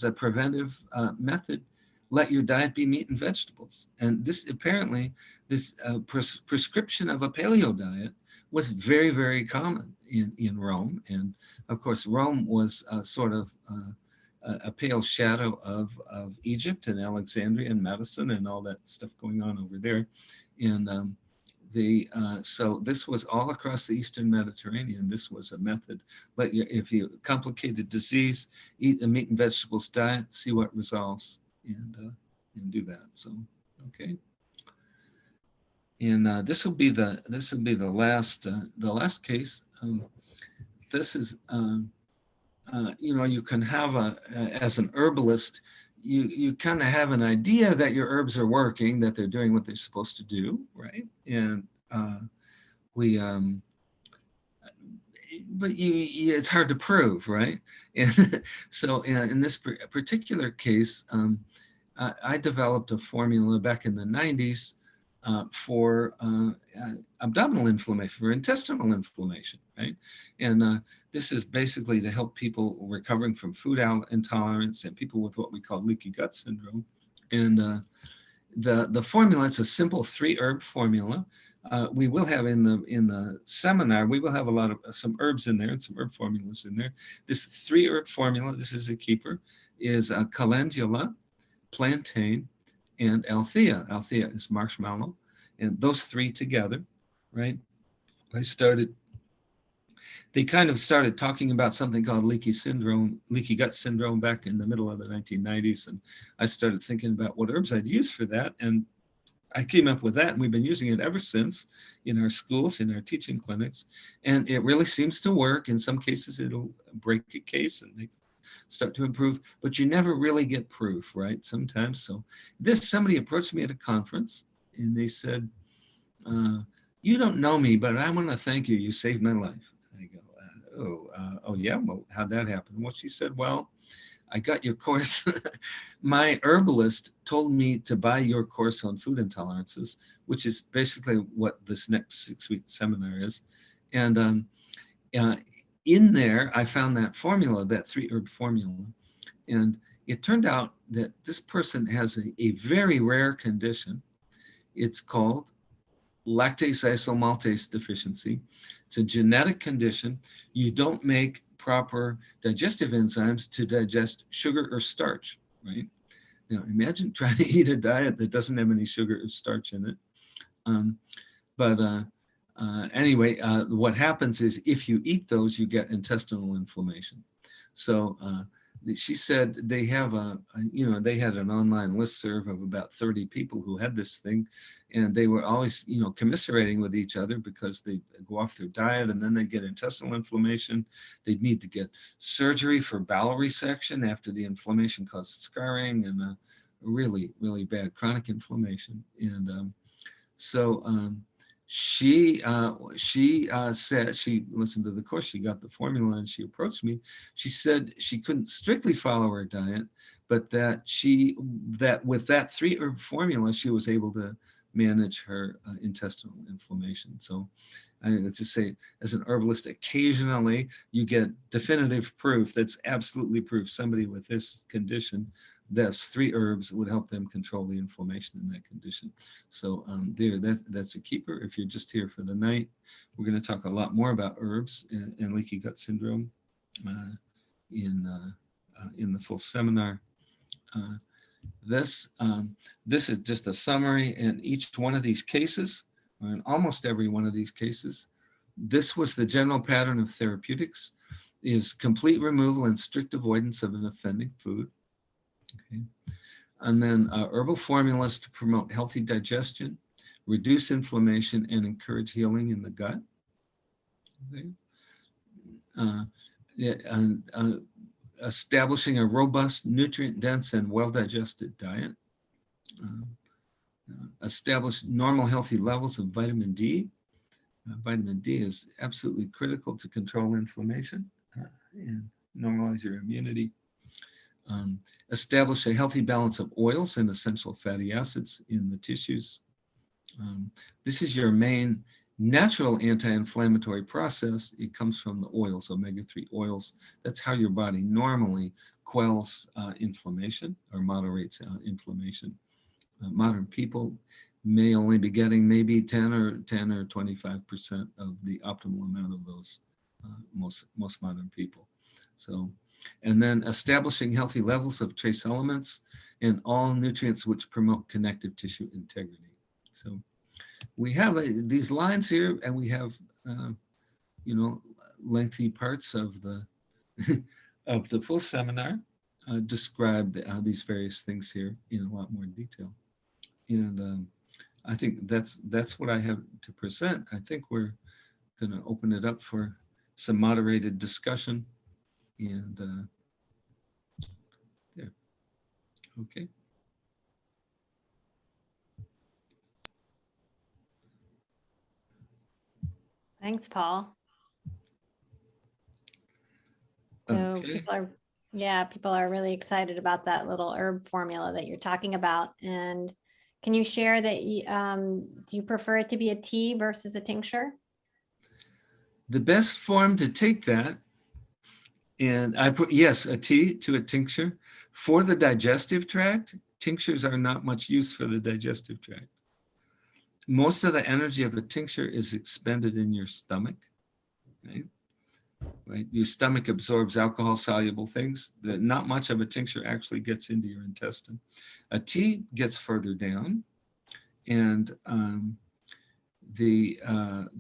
a preventive method, let your diet be meat and vegetables. And this apparently, this prescription of a paleo diet was very, very common in Rome. And of course, Rome was sort of a pale shadow of Egypt and Alexandria and medicine and all that stuff going on over there. And so this was all across the Eastern Mediterranean. This was a method. If you complicated disease, eat a meat and vegetables diet, see what resolves, and do that. So, okay. And this will be the last case. This is you can have as an herbalist, you kind of have an idea that your herbs are working, that they're doing what they're supposed to do, right? And but it's hard to prove, right? And so in this particular case, I developed a formula back in the 90s for abdominal inflammation, for intestinal inflammation, right? And this is basically to help people recovering from food intolerance and people with what we call leaky gut syndrome. And the formula, it's a simple 3-herb formula. We will have in the seminar, we will have some herbs in there and some herb formulas in there. This 3-herb formula, this is a keeper, is calendula, plantain, and althea. Althea is marshmallow, and those 3 together, right? They kind of started talking about something called leaky gut syndrome back in the middle of the 1990s, and I started thinking about what herbs I'd use for that, and I came up with that, and we've been using it ever since in our schools, in our teaching clinics, and it really seems to work. In some cases, it'll break a case and start to improve, but you never really get proof, right? Sometimes. So somebody approached me at a conference, and they said, you don't know me, but I want to thank you. You saved my life. And I go, oh yeah, well, how'd that happen? Well, she said, well, I got your course. My herbalist told me to buy your course on food intolerances, which is basically what this next 6-week seminar is. And in there, I found that formula, that 3-herb formula. And it turned out that this person has a very rare condition. It's called lactase isomaltase deficiency. It's a genetic condition. You don't make proper digestive enzymes to digest sugar or starch, right? Now, imagine trying to eat a diet that doesn't have any sugar or starch in it. Anyway, what happens is if you eat those, you get intestinal inflammation. So she said they have they had an online listserv of about 30 people who had this thing, and they were always, commiserating with each other because they go off their diet and then they get intestinal inflammation. They'd need to get surgery for bowel resection after the inflammation caused scarring and really, really bad chronic inflammation. And she said, she listened to the course, she got the formula, and she approached me. She said she couldn't strictly follow her diet, but that with that 3-herb formula, she was able to manage her intestinal inflammation. So let's just say, as an herbalist, occasionally you get definitive proof, that's absolutely proof somebody with this condition, that's 3 herbs would help them control the inflammation in that condition. So that's a keeper. If you're just here for the night, we're going to talk a lot more about herbs and leaky gut syndrome in the full seminar. This is just a summary, and each one of these cases, or in almost every one of these cases, this was the general pattern of therapeutics, is complete removal and strict avoidance of an offending food. Okay. And then herbal formulas to promote healthy digestion, reduce inflammation, and encourage healing in the gut. Okay. Establishing a robust, nutrient-dense, and well-digested diet. Establish normal, healthy levels of vitamin D. Vitamin D is absolutely critical to control inflammation. And normalize your immunity. Establish a healthy balance of oils and essential fatty acids in the tissues. This is your main natural anti-inflammatory process. It comes from the oils, omega-3 oils. That's how your body normally quells inflammation or moderates inflammation. Modern people may only be getting maybe 10 or 25% of the optimal amount of those, most modern people. So, and then establishing healthy levels of trace elements and all nutrients which promote connective tissue integrity. So we have these lines here, and we have, you know, lengthy parts of the of the full seminar describe these various things here in a lot more detail. And I think that's what I have to present. I think we're going to open it up for some moderated discussion. And there, okay. Thanks, Paul. So Okay. people are really excited about that little herb formula that you're talking about. And can you share that do you prefer it to be a tea versus a tincture? The best form to take that, and I put, yes, a tea to a tincture. For the digestive tract, tinctures are not much use for the digestive tract. Most of the energy of a tincture is expended in your stomach, right? Right? Your stomach absorbs alcohol-soluble things. Not much of a tincture actually gets into your intestine. A tea gets further down, and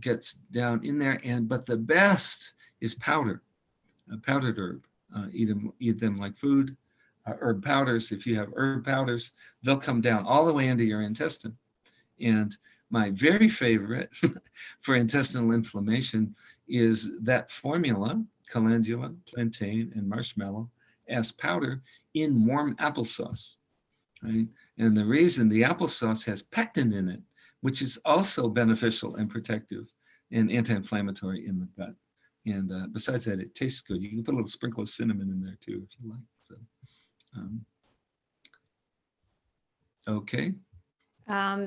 gets down in there. But the best is powder, powdered herb. Eat them like food. Herb powders. If you have herb powders, they'll come down all the way into your intestine. And my very favorite for intestinal inflammation is that formula, calendula, plantain, and marshmallow as powder in warm applesauce, right? And the reason, the applesauce has pectin in it, which is also beneficial and protective and anti-inflammatory in the gut. And besides that, it tastes good. You can put a little sprinkle of cinnamon in there too, if you like. So, okay.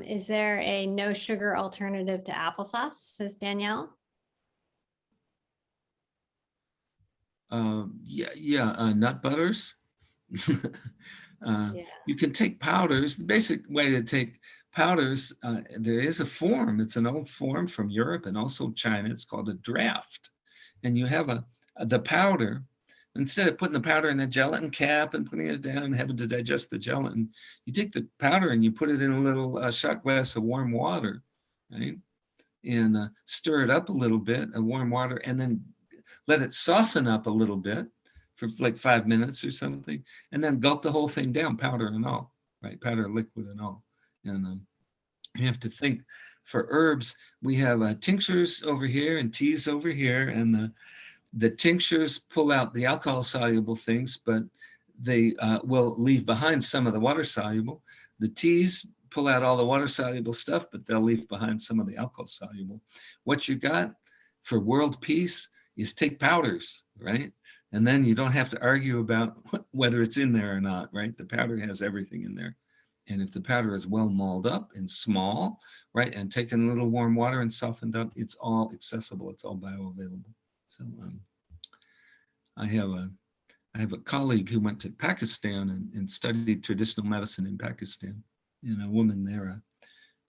Is there a no sugar alternative to applesauce, says Danielle? Nut butters. You can take powders. The basic way to take powders, there is a form. It's an old form from Europe and also China. It's called a draft. And you have the powder. Instead of putting the powder in a gelatin cap and putting it down and having to digest the gelatin, you take the powder and you put it in a little shot glass of warm water, right? And stir it up a little bit of warm water, and then let it soften up a little bit for like 5 minutes or something, and then gulp the whole thing down, powder and all, right? Powder, liquid and all. And you have to think, for herbs, we have tinctures over here and teas over here, and the tinctures pull out the alcohol-soluble things, but they will leave behind some of the water-soluble. The teas pull out all the water-soluble stuff, but they'll leave behind some of the alcohol-soluble. What you got for world peace is take powders, right? And then you don't have to argue about whether it's in there or not, right? The powder has everything in there. And if the powder is well mulled up and small, right, and taken a little warm water and softened up, it's all accessible. It's all bioavailable. So I have a colleague who went to Pakistan and studied traditional medicine in Pakistan. And a woman there, a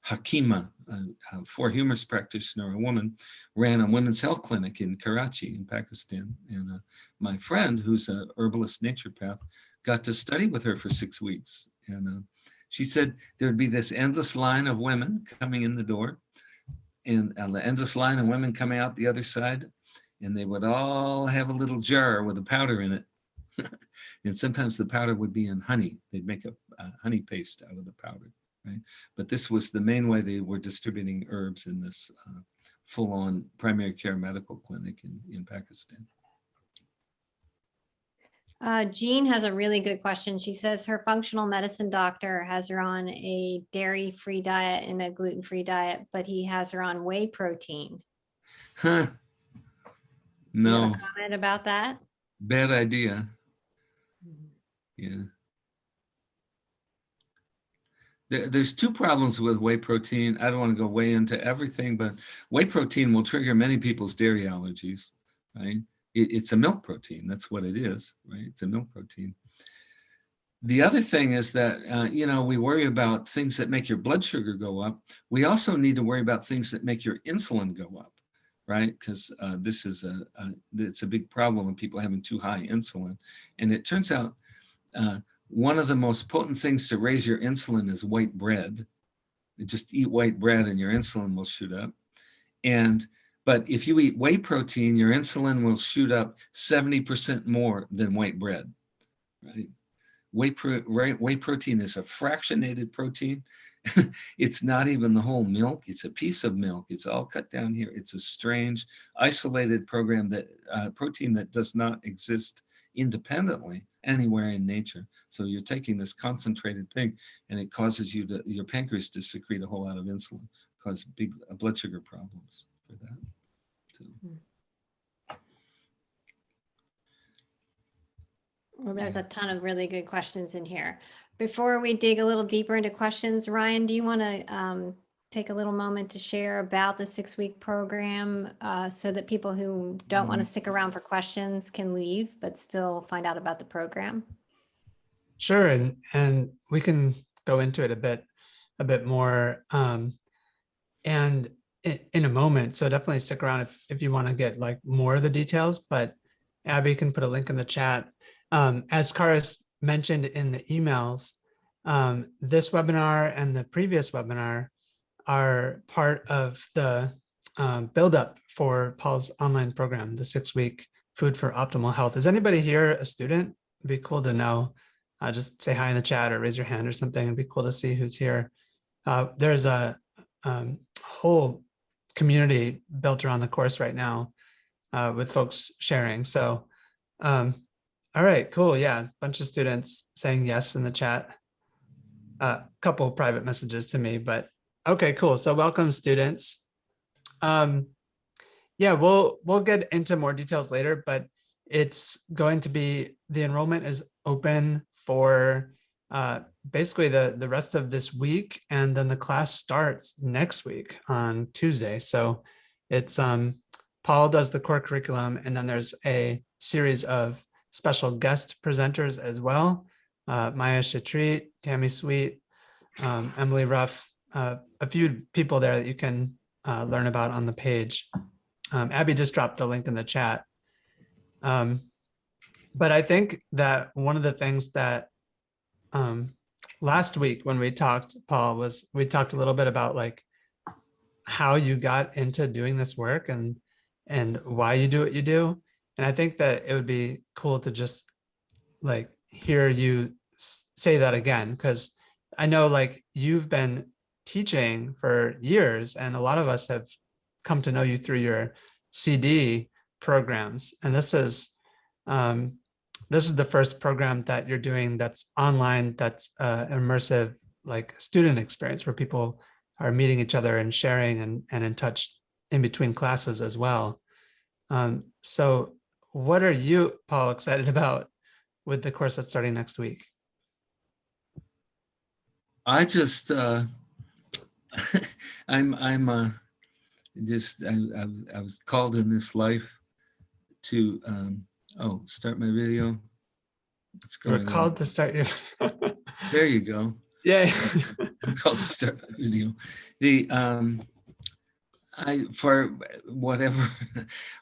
Hakima, a for-humorous practitioner, a woman, ran a women's health clinic in Karachi in Pakistan. And my friend, who's an herbalist naturopath, got to study with her for 6 weeks. And she said there'd be this endless line of women coming in the door, and the endless line of women coming out the other side. And they would all have a little jar with a powder in it. And sometimes the powder would be in honey. They'd make a honey paste out of the powder, right? But this was the main way they were distributing herbs in this full-on primary care medical clinic in Pakistan. Jean has a really good question. She says her functional medicine doctor has her on a dairy-free diet and a gluten-free diet, but he has her on whey protein. Huh. No. You have a comment about that? Bad idea. Yeah. There's two problems with whey protein. I don't want to go way into everything, but whey protein will trigger many people's dairy allergies, right? It's a milk protein. That's what it is, right? It's a milk protein. The other thing is that, we worry about things that make your blood sugar go up. We also need to worry about things that make your insulin go up, right? Because this is it's a big problem when people are having too high insulin. And it turns out one of the most potent things to raise your insulin is white bread. You just eat white bread and your insulin will shoot up. But if you eat whey protein, your insulin will shoot up 70% more than white bread, right? Whey protein is a fractionated protein. It's not even the whole milk. It's a piece of milk. It's all cut down here. It's a strange, isolated protein that does not exist independently anywhere in nature. So you're taking this concentrated thing, and it causes your pancreas to secrete a whole lot of insulin, cause big blood sugar problems for that. So. Well, there's a ton of really good questions in here. Before we dig a little deeper into questions, Ryan, do you want to take a little moment to share about the 6-week program so that people who don't want to stick around for questions can leave, but still find out about the program? Sure, and we can go into it a bit more and in a moment. So definitely stick around if you want to get like more of the details, but Abby can put a link in the chat. As Karis mentioned in the emails, this webinar and the previous webinar are part of the build-up for Paul's online program, the 6-week Food for Optimal Health. Is anybody here a student? It'd be cool to know. Just say hi in the chat or raise your hand or something. It'd be cool to see who's here. There's a whole community built around the course right now with folks sharing. So, all right, cool. Yeah, bunch of students saying yes in the chat. A couple private messages to me, but okay, cool. So welcome, students. Yeah, we'll get into more details later, but it's going to be, the enrollment is open for basically the rest of this week, and then the class starts next week on Tuesday. So it's Paul does the core curriculum, and then there's a series of special guest presenters as well. Maya Shetreat, Tammi Sweet, Emily Ruff, a few people there that you can learn about on the page. Abby just dropped the link in the chat. But I think that one of the things that last week when we talked, Paul, was we talked a little bit about like how you got into doing this work and why you do what you do. And I think that it would be cool to just like hear you say that again, because I know like you've been teaching for years, and a lot of us have come to know you through your CD programs. And this is the first program that you're doing that's online, that's immersive, like student experience where people are meeting each other and sharing and in touch in between classes as well. So what are you, Paul, excited about with the course that's starting next week? I just, I was called in this life to, start my video. We're called to start your. There you go. Yeah. I'm called to start my video. For whatever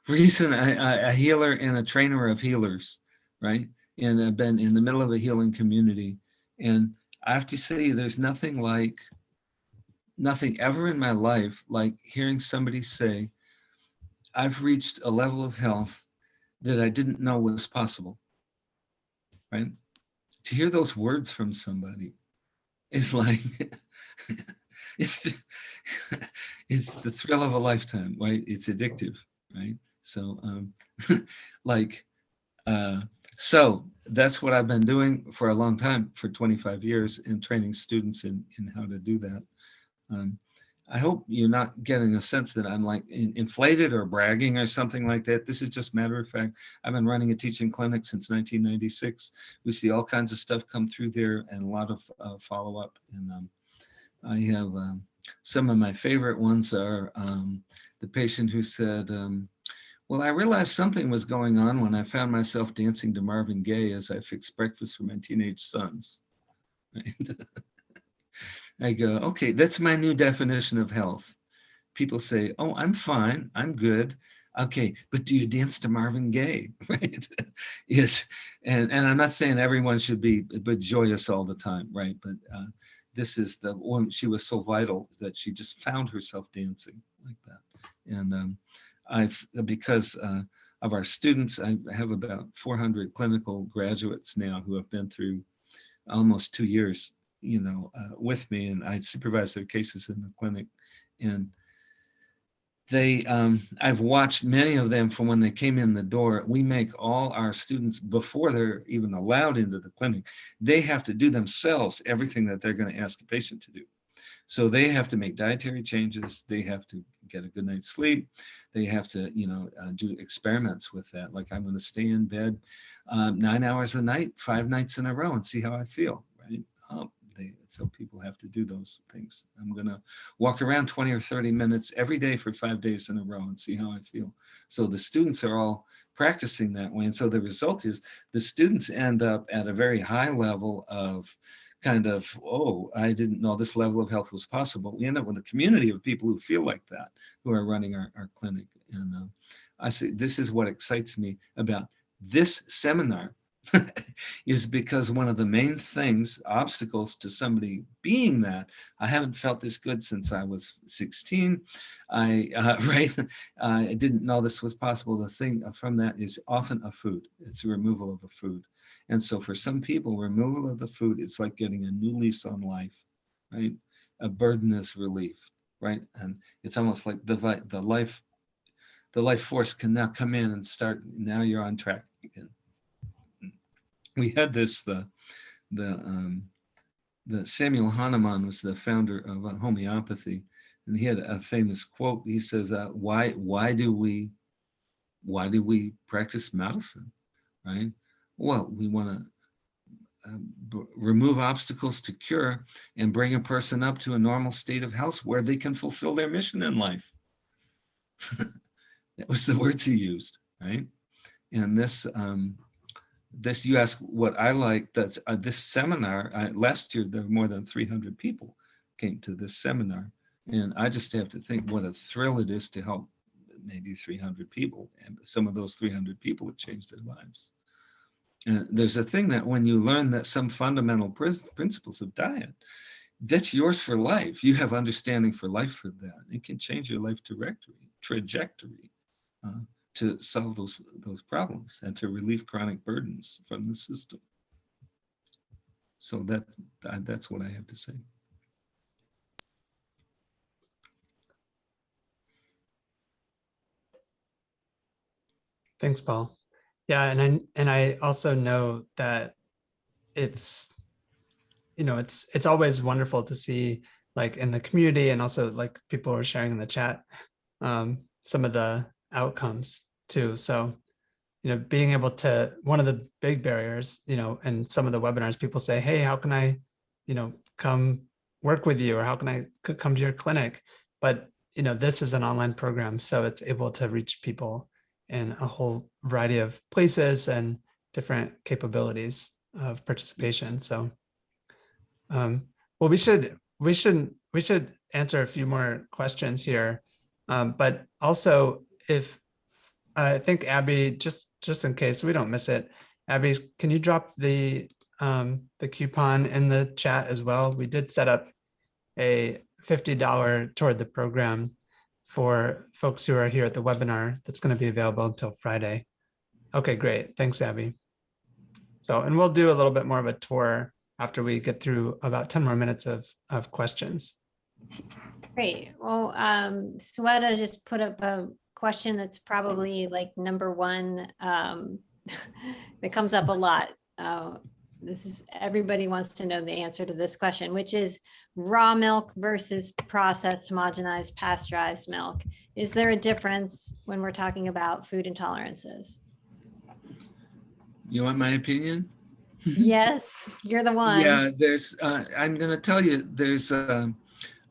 reason, a healer and a trainer of healers, right? And I've been in the middle of a healing community. And I have to say, there's nothing ever in my life like hearing somebody say, I've reached a level of health that I didn't know was possible, right? To hear those words from somebody is like, it's the thrill of a lifetime, right? It's addictive, right? So, so that's what I've been doing for a long time, for 25 years, in training students in how to do that. I hope you're not getting a sense that I'm like inflated or bragging or something like that. This is just matter of fact. I've been running a teaching clinic since 1996. We see all kinds of stuff come through there and a lot of follow-up. And I have some of my favorite ones are the patient who said, well, I realized something was going on when I found myself dancing to Marvin Gaye as I fixed breakfast for my teenage sons. I go, okay, that's my new definition of health. People say, oh, I'm fine, I'm good. Okay, but do you dance to Marvin Gaye, right? Yes, and I'm not saying everyone should be but joyous all the time, right? But this is the one, she was so vital that she just found herself dancing like that. And because of our students, I have about 400 clinical graduates now who have been through almost 2 years, with me, and I supervise their cases in the clinic. And they, I've watched many of them from when they came in the door. We make all our students, before they're even allowed into the clinic, they have to do themselves everything that they're going to ask a patient to do. So they have to make dietary changes. They have to get a good night's sleep. They have to, do experiments with that. Like, I'm going to stay in bed 9 hours a night, 5 nights in a row, and see how I feel, right? So people have to do those things. I'm going to walk around 20 or 30 minutes every day for 5 days in a row and see how I feel. So the students are all practicing that way. And so the result is the students end up at a very high level of kind of, oh, I didn't know this level of health was possible. We end up with a community of people who feel like that, who are running our clinic. And I say, this is what excites me about this seminar. Is because one of the main things, obstacles to somebody being that, I haven't felt this good since I was 16. I didn't know this was possible. The thing from that is often a food. It's a removal of a food. And so for some people, removal of the food, it's like getting a new lease on life, right? A burden is relief, right? And it's almost like the life force can now come in and start, now you're on track again. We had this, the Samuel Hahnemann was the founder of homeopathy, and he had a famous quote. He says, why do we practice medicine, right? Well, we want to remove obstacles to cure and bring a person up to a normal state of health where they can fulfill their mission in life. That was the words he used, right? And this, you ask what I like, that's this seminar, last year there were more than 300 people came to this seminar. And I just have to think what a thrill it is to help maybe 300 people. And some of those 300 people have changed their lives. There's a thing that when you learn that some fundamental principles of diet, that's yours for life. You have understanding for life for that. It can change your life trajectory. To solve those problems and to relieve chronic burdens from the system. So that's what I have to say. Thanks, Paul. Yeah, and I also know that it's always wonderful to see, like, in the community, and also like people are sharing in the chat, some of the outcomes too. So, being able to, one of the big barriers, in some of the webinars, people say, hey, how can I, come work with you, or how can I come to your clinic? But, this is an online program, so it's able to reach people in a whole variety of places and different capabilities of participation. So, well, we should answer a few more questions here. But also, if I think Abby, just in case we don't miss it, Abby, can you drop the coupon in the chat as well? We did set up a $50 toward the program for folks who are here at the webinar. That's going to be available until Friday. Okay, great. Thanks, Abby. So, and we'll do a little bit more of a tour after we get through about 10 more minutes of questions. Great. Well, Sweta just put up a question that's probably like number one that comes up a lot. everybody wants to know the answer to this question, which is raw milk versus processed, homogenized, pasteurized milk. Is there a difference when we're talking about food intolerances? You want my opinion? Yes, you're the one. Yeah, there's, I'm going to tell you, there's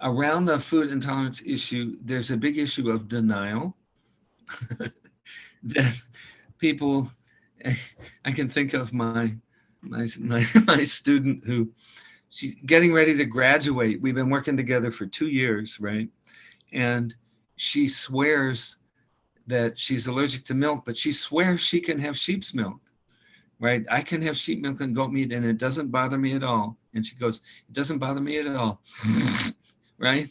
around the food intolerance issue, there's a big issue of denial. That people, I can think of my student who, she's getting ready to graduate. We've been working together for 2 years, right? And she swears that she's allergic to milk, but she swears she can have sheep's milk, right? I can have sheep milk and goat meat and it doesn't bother me at all. And she goes, it doesn't bother me at all, right?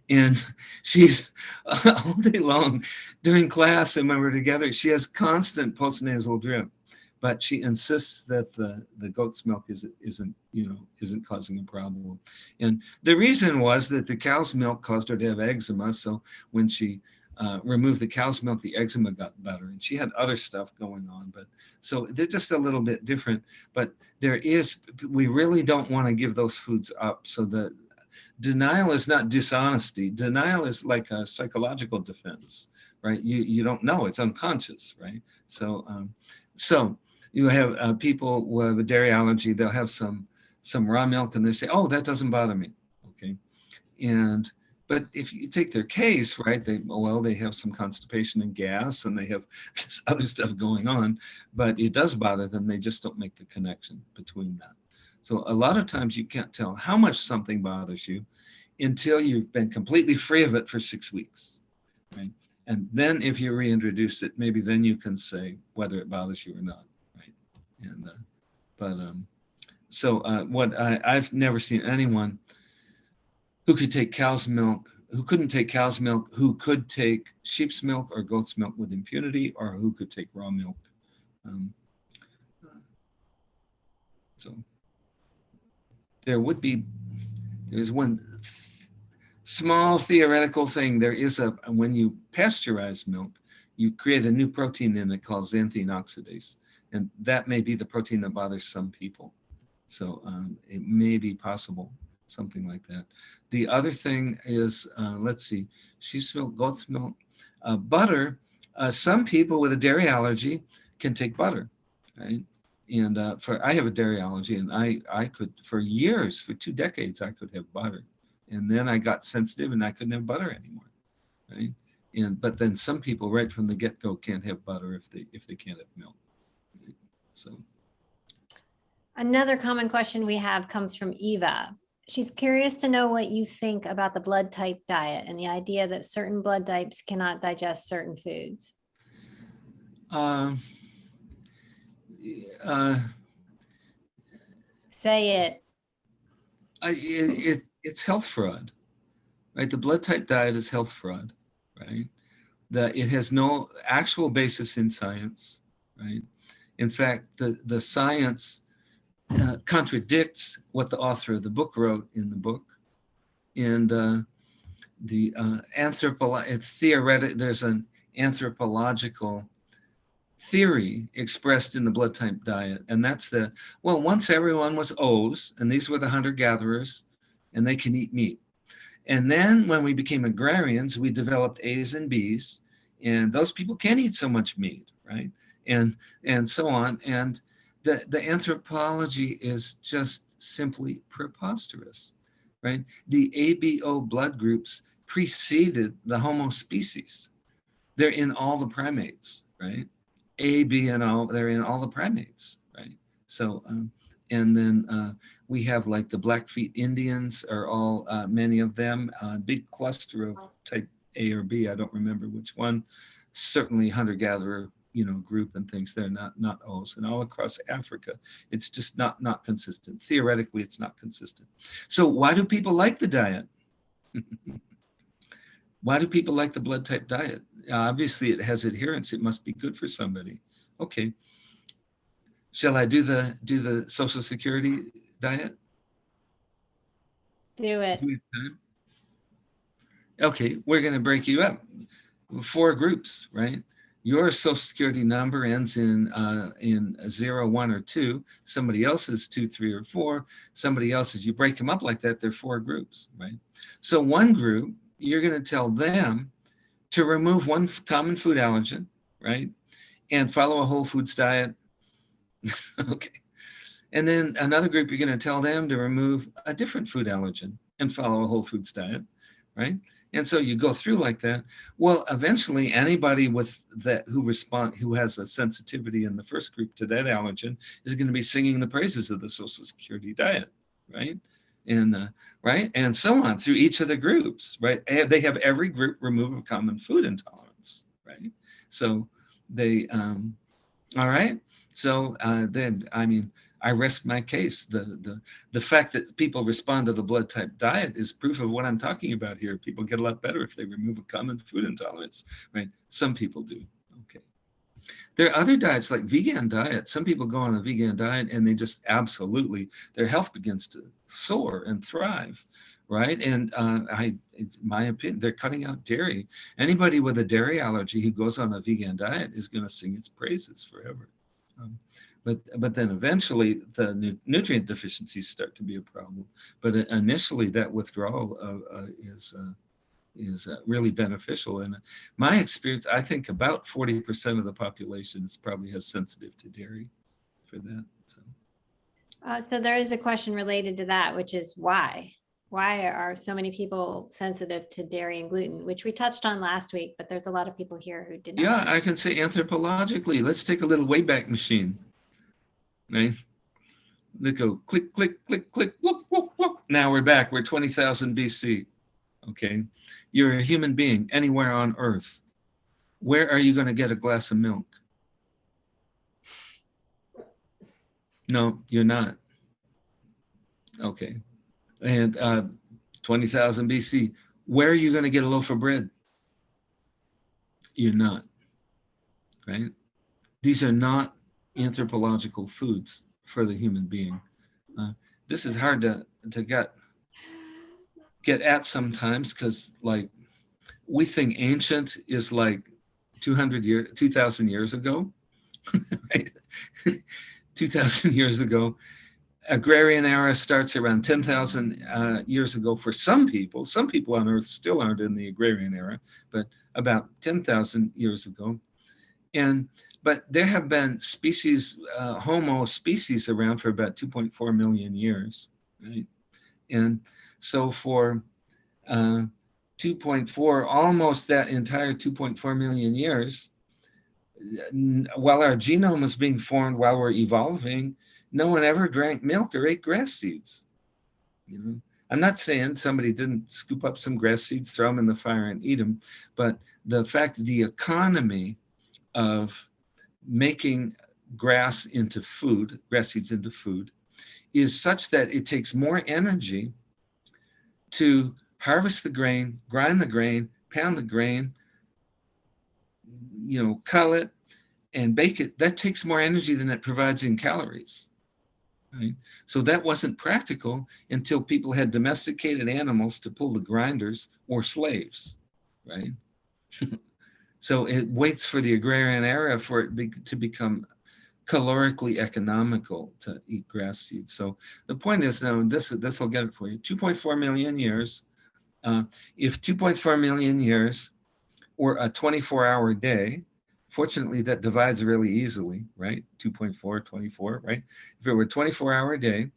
And she's all day long during class and when we're together, she has constant postnasal drip, but she insists that the goat's milk isn't causing a problem. And the reason was that the cow's milk caused her to have eczema. So when she removed the cow's milk, the eczema got better, and she had other stuff going on. But so they're just a little bit different. But we really don't want to give those foods up. So the denial is not dishonesty. Denial is like a psychological defense, right? You don't know, it's unconscious, right? So so you have people with a dairy allergy, they'll have some raw milk and they say, oh, that doesn't bother me, okay? But if you take their case, right, they have some constipation and gas and they have this other stuff going on, but it does bother them, they just don't make the connection between that. So a lot of times you can't tell how much something bothers you until you've been completely free of it for 6 weeks, right? And then if you reintroduce it, maybe then you can say whether it bothers you or not, right? And I've never seen anyone who could take cow's milk, who couldn't take cow's milk, who could take sheep's milk or goat's milk with impunity, or who could take raw milk. So there's one small theoretical thing. When you pasteurize milk, you create a new protein in it called xanthine oxidase. And that may be the protein that bothers some people. So it may be possible, something like that. The other thing is, let's see, sheep's milk, goat's milk, butter. Some people with a dairy allergy can take butter, right? And I have a dairy allergy, and I could, for years, for 2 decades, I could have butter. And then I got sensitive and I couldn't have butter anymore, right? But then some people right from the get-go can't have butter if they can't have milk. Right? So. Another common question we have comes from Eva. She's curious to know what you think about the blood type diet and the idea that certain blood types cannot digest certain foods. Say it. It's health fraud, right? The blood type diet is health fraud, right? It has no actual basis in science, right? In fact, the science contradicts what the author of the book wrote in the book. And there's an anthropological theory expressed in the blood type diet, and that's once everyone was O's, and these were the hunter-gatherers, and they can eat meat. And then when we became agrarians, we developed A's and B's, and those people can't eat so much meat, right? And so on. And the anthropology is just simply preposterous, right? The ABO blood groups preceded the Homo species. They're in all the primates, right? A, B, and O, they're in all the primates, right? So, and then we have like the Blackfeet Indians are all, many of them, big cluster of type A or B, I don't remember which one, certainly hunter-gatherer, group and things. They're not O's. And all across Africa, it's just not consistent. Theoretically, it's not consistent. So why do people like the diet? Why do people like the blood type diet? Obviously, it has adherence. It must be good for somebody. Okay. Shall I do the Social Security diet? Do it. Okay, we're going to break you up. 4 groups, right? your social security number ends in 0, 1, or 2. Somebody else's 2, 3, or 4. Somebody else's, you break them up like that, they're 4 groups, right? So one group, you're going to tell them to remove one common food allergen, right? And follow a whole foods diet. Okay. And then another group, you're going to tell them to remove a different food allergen and follow a whole foods diet, right? And so you go through like that. Well, eventually anybody with that who has a sensitivity in the first group to that allergen is going to be singing the praises of the Social Security diet, right? And right, and so on through each of the groups, right? They have every group remove a common food intolerance, right? So they, all right. So then, I mean, I rest my case. The fact that people respond to the blood type diet is proof of what I'm talking about here. People get a lot better if they remove a common food intolerance, right? Some people do. Okay. There are other diets like vegan diet. Some people go on a vegan diet and they just absolutely, their health begins to soar and thrive, right? And it's my opinion, they're cutting out dairy. Anybody with a dairy allergy who goes on a vegan diet is going to sing its praises forever. But then eventually the nutrient deficiencies start to be a problem. But initially that withdrawal is really beneficial. And my experience, I think about 40% of the population is probably has sensitive to dairy for that. So there is a question related to that, which is why? Why are so many people sensitive to dairy and gluten, which we touched on last week, but there's a lot of people here who did not. Yeah, I can say anthropologically. Let's take a little Wayback Machine. Right? Let's go click, click, click, click, look, look, look. Now we're back. We're 20,000 BC. Okay. You're a human being anywhere on Earth. Where are you going to get a glass of milk? No, you're not. Okay. And 20,000 BC, where are you going to get a loaf of bread? You're not. Right? These are not anthropological foods for the human being. This is hard to get at sometimes because like we think ancient is like 2,000 years ago, right? 2,000 years ago. Agrarian era starts around 10,000 years ago for some people. Some people on Earth still aren't in the agrarian era, but about 10,000 years ago. But there have been species, Homo species around for about 2.4 million years, right? And so for 2.4, almost that entire 2.4 million years, while our genome was being formed, while we're evolving, no one ever drank milk or ate grass seeds. You know, I'm not saying somebody didn't scoop up some grass seeds, throw them in the fire and eat them, but the fact that the economy of making grass into food, grass seeds into food, is such that it takes more energy to harvest the grain, grind the grain, pound the grain, you know, cull it and bake it. That takes more energy than it provides in calories, right? So that wasn't practical until people had domesticated animals to pull the grinders or slaves, right? So it waits for the agrarian era for it to become calorically economical to eat grass seeds. So the point is, now this will get it for you. 2.4 million years. If 2.4 million years were a 24-hour day, fortunately that divides really easily, right? 2.4, 24, right? If it were a 24-hour day,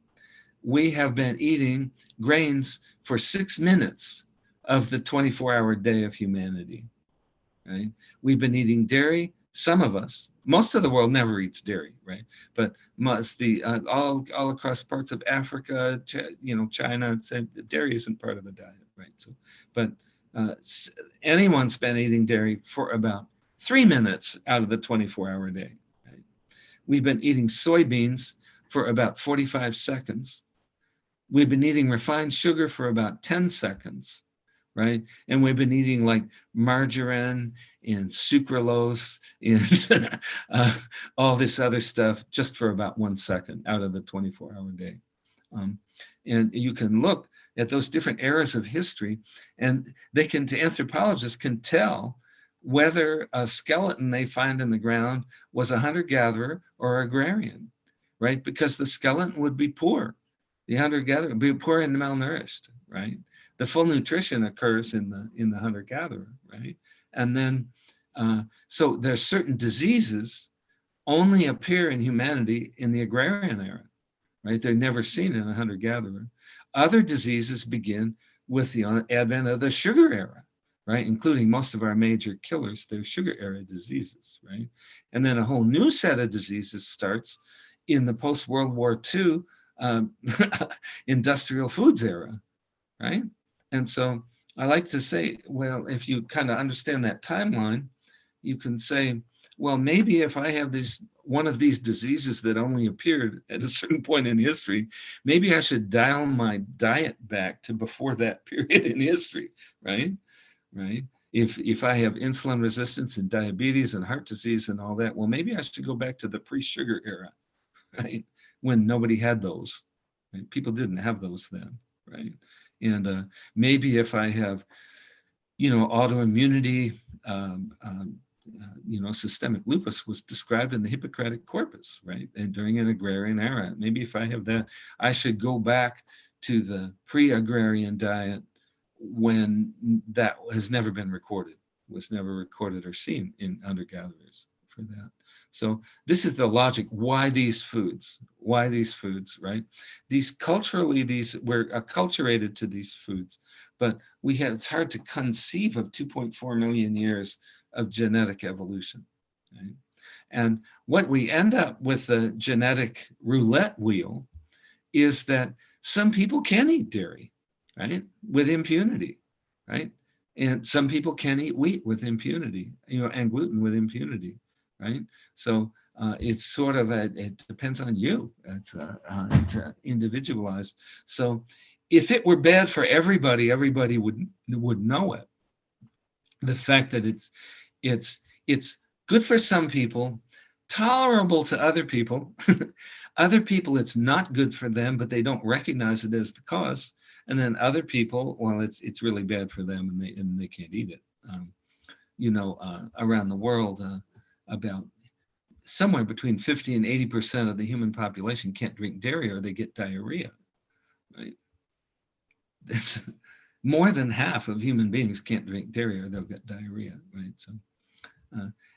we have been eating grains for 6 minutes of the 24-hour day of humanity. Right? We've been eating dairy. Some of us, most of the world never eats dairy, right? But all across parts of Africa, you know, China, dairy isn't part of the diet, right? So, but anyone's been eating dairy for about 3 minutes out of the 24-hour day. Right? We've been eating soybeans for about 45 seconds. We've been eating refined sugar for about 10 seconds. Right? And we've been eating like margarine and sucralose and all this other stuff just for about 1 second out of the 24-hour day. And you can look at those different eras of history and anthropologists can tell whether a skeleton they find in the ground was a hunter-gatherer or agrarian, right? Because the skeleton would be poor. The hunter-gatherer would be poor and malnourished, right? The full nutrition occurs in the hunter-gatherer, right? And then, so there's certain diseases only appear in humanity in the agrarian era, right? They're never seen in a hunter-gatherer. Other diseases begin with the advent of the sugar era, right? Including most of our major killers, they're sugar era diseases, right? And then a whole new set of diseases starts in the post-World War II industrial foods era, right? And so I like to say, well, if you kind of understand that timeline, you can say, well, maybe if I have one of these diseases that only appeared at a certain point in history, maybe I should dial my diet back to before that period in history, right? Right? If I have insulin resistance and diabetes and heart disease and all that, well, maybe I should go back to the pre-sugar era, right? When nobody had those, right? People didn't have those then, right? And maybe if I have, autoimmunity, systemic lupus was described in the Hippocratic corpus, right? And during an agrarian era, maybe if I have that, I should go back to the pre-agrarian diet when that has never been recorded, was never recorded or seen in hunter-gatherers for that. So this is the logic. Why these foods, right? We're acculturated to these foods, but it's hard to conceive of 2.4 million years of genetic evolution, right? And what we end up with the genetic roulette wheel is that some people can eat dairy, right? With impunity, right? And some people can eat wheat with impunity, and gluten with impunity, right? So it's sort of it depends on you. It's individualized. So if it were bad for everybody, everybody would know it. The fact that it's good for some people, tolerable to other people. Other people, it's not good for them, but they don't recognize it as the cause. And then other people, well, it's really bad for them, and they can't eat it. Around the world, about somewhere between 50 and 80% of the human population can't drink dairy or they get diarrhea, right? That's more than half of human beings can't drink dairy or they'll get diarrhea, right? So,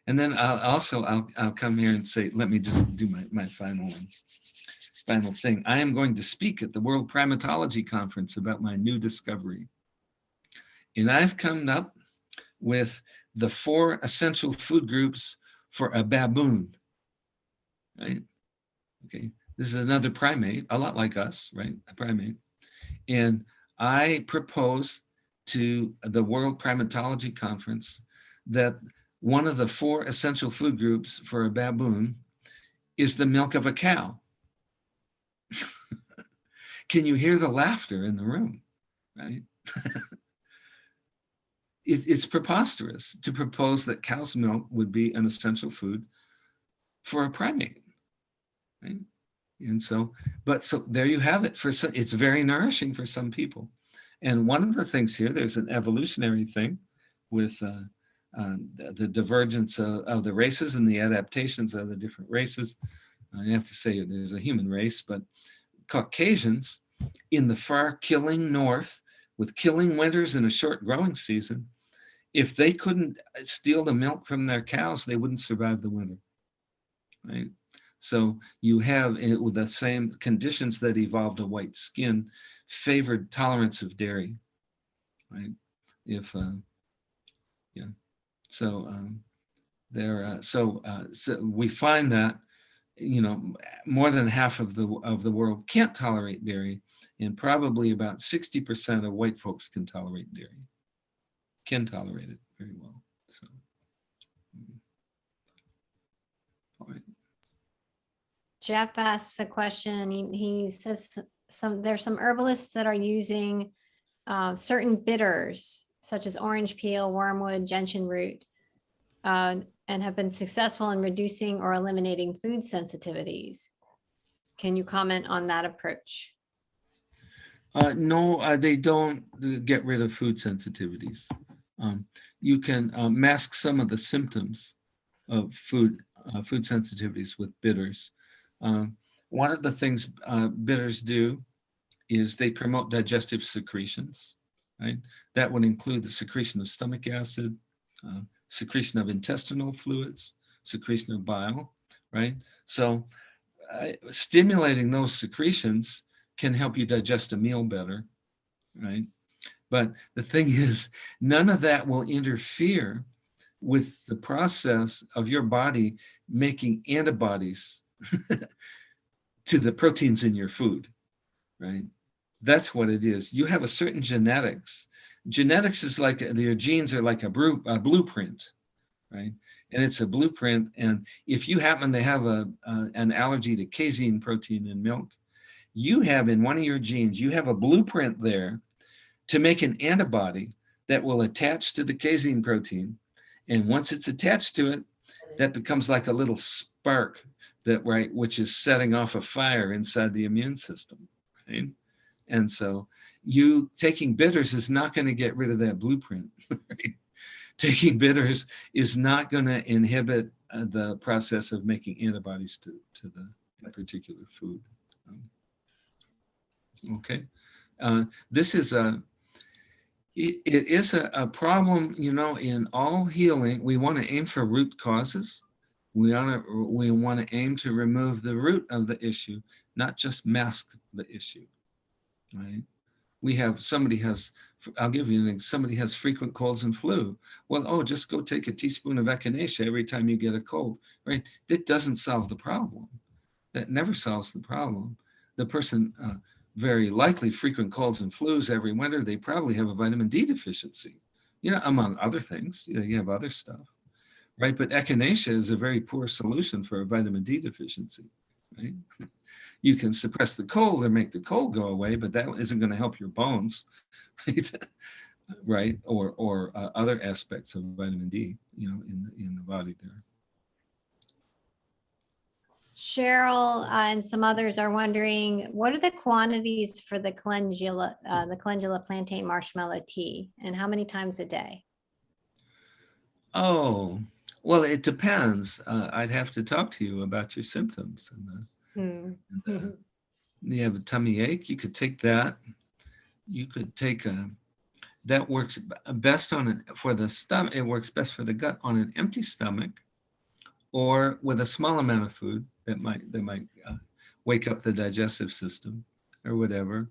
and then I'll come here and say, let me just do my final thing. I am going to speak at the World Primatology Conference about my new discovery. And I've come up with the 4 essential food groups for a baboon, right? Okay, this is another primate, a lot like us, right? A primate. And I propose to the World Primatology Conference that one of the 4 essential food groups for a baboon is the milk of a cow. Can you hear the laughter in the room, right? It's preposterous to propose that cow's milk would be an essential food for a primate, right? And so there you have it. It's very nourishing for some people. And one of the things here, there's an evolutionary thing with the divergence of the races and the adaptations of the different races. I have to say there's a human race, but Caucasians in the far killing north with killing winters and a short growing season, if they couldn't steal the milk from their cows, they wouldn't survive the winter, right? So you have with the same conditions that evolved a white skin favored tolerance of dairy, right? So we find that more than half of the world can't tolerate dairy, and probably about 60% of white folks can tolerate dairy, can tolerate it very well. So, all right. Jeff asks a question. He says there's some herbalists that are using certain bitters such as orange peel, wormwood, gentian root, and have been successful in reducing or eliminating food sensitivities. Can you comment on that approach? No, they don't get rid of food sensitivities. You can mask some of the symptoms of food sensitivities with bitters. One of the things bitters do is they promote digestive secretions, right? That would include the secretion of stomach acid, secretion of intestinal fluids, secretion of bile, right? So stimulating those secretions can help you digest a meal better, right? But the thing is, none of that will interfere with the process of your body making antibodies to the proteins in your food, right? That's what it is. You have a certain genetics. Genetics is like, your genes are like a blueprint, right? And it's a blueprint. And if you happen to have an allergy to casein protein in milk, you have in one of your genes, you have a blueprint there to make an antibody that will attach to the casein protein. And once it's attached to it, that becomes like a little spark that, right, which is setting off a fire inside the immune system, right? And so you taking bitters is not going to get rid of that blueprint, right? Taking bitters is not going to inhibit the process of making antibodies to the particular food. Okay. This is it is a problem, you know, in all healing. We want to aim for root causes. We want to aim to remove the root of the issue, not just mask the issue, right? I'll give you an example. Somebody has frequent colds and flu. Well, just go take a teaspoon of echinacea every time you get a cold, right? That doesn't solve the problem. That never solves the problem. The person, very likely frequent colds and flus every winter, they probably have a vitamin D deficiency, you know, among other things. You have other stuff, right? But echinacea is a very poor solution for a vitamin D deficiency, right? You can suppress the cold or make the cold go away, but that isn't going to help your bones, right? Right? Or other aspects of vitamin D, you know, in the body there. Cheryl and some others are wondering, what are the quantities for the calendula plantain marshmallow tea, and how many times a day? Oh, well, it depends. I'd have to talk to you about your symptoms. You have a tummy ache, you could take that. You could take that works best for the stomach. It works best for the gut on an empty stomach, or with a small amount of food that might wake up the digestive system or whatever.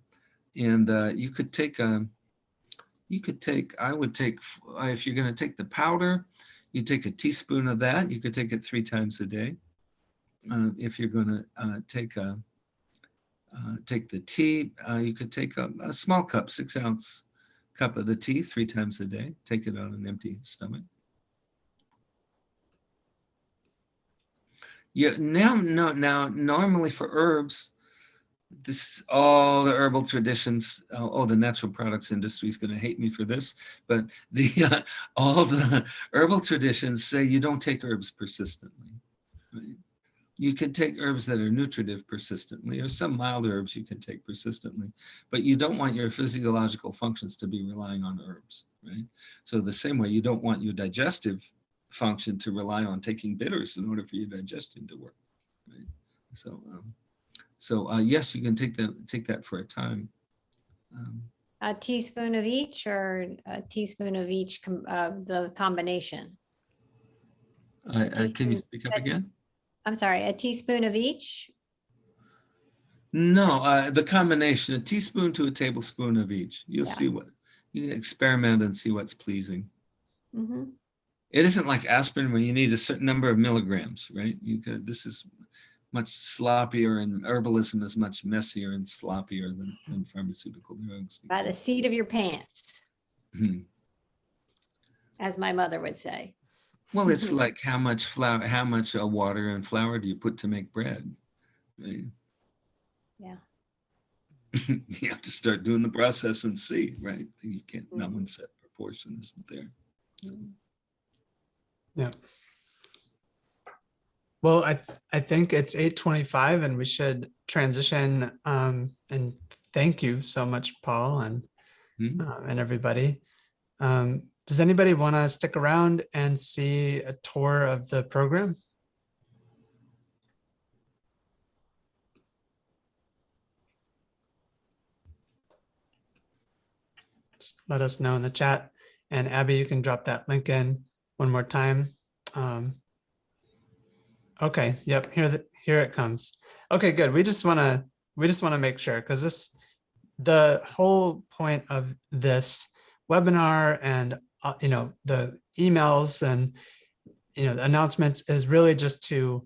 And you could take, I would take, if you're going to take the powder, you take a teaspoon of that. You could take it 3 times a day. If you're going to take the tea, you could take a small cup, 6-ounce cup of the tea 3 times a day. Take it on an empty stomach. Yeah, now normally for herbs, all the herbal traditions, the natural products industry is going to hate me for this, but all the herbal traditions say you don't take herbs persistently. Right? You can take herbs that are nutritive persistently, or some mild herbs you can take persistently, but you don't want your physiological functions to be relying on herbs, right? So the same way you don't want your digestive function to rely on taking bitters in order for your digestion to work, right? So yes, you can take that for a time. A teaspoon of each, or a teaspoon of each, the combination? Can you speak up again? I'm sorry, a teaspoon of each? No, the combination, a teaspoon to a tablespoon of each. You'll see what, you can experiment and see what's pleasing. Mm-hmm. It isn't like aspirin where you need a certain number of milligrams, right? This is much sloppier, and herbalism is much messier and sloppier than pharmaceutical drugs. By the seat of your pants, Hmm. as my mother would say. Well, it's like how much flour, how much water and flour do you put to make bread? Right? Yeah. You have to start doing the process and see, right? You can't, not one set proportion isn't there. So. Yeah. Well, I think it's 8:25 and we should transition. And thank you so much, Paul, and everybody. Does anybody want to stick around and see a tour of the program? Just let us know in the chat. And Abby, you can drop that link in one more time. Okay, yep, here it comes. Okay, good. We just want to make sure, because the whole point of this webinar and the emails and the announcements is really just to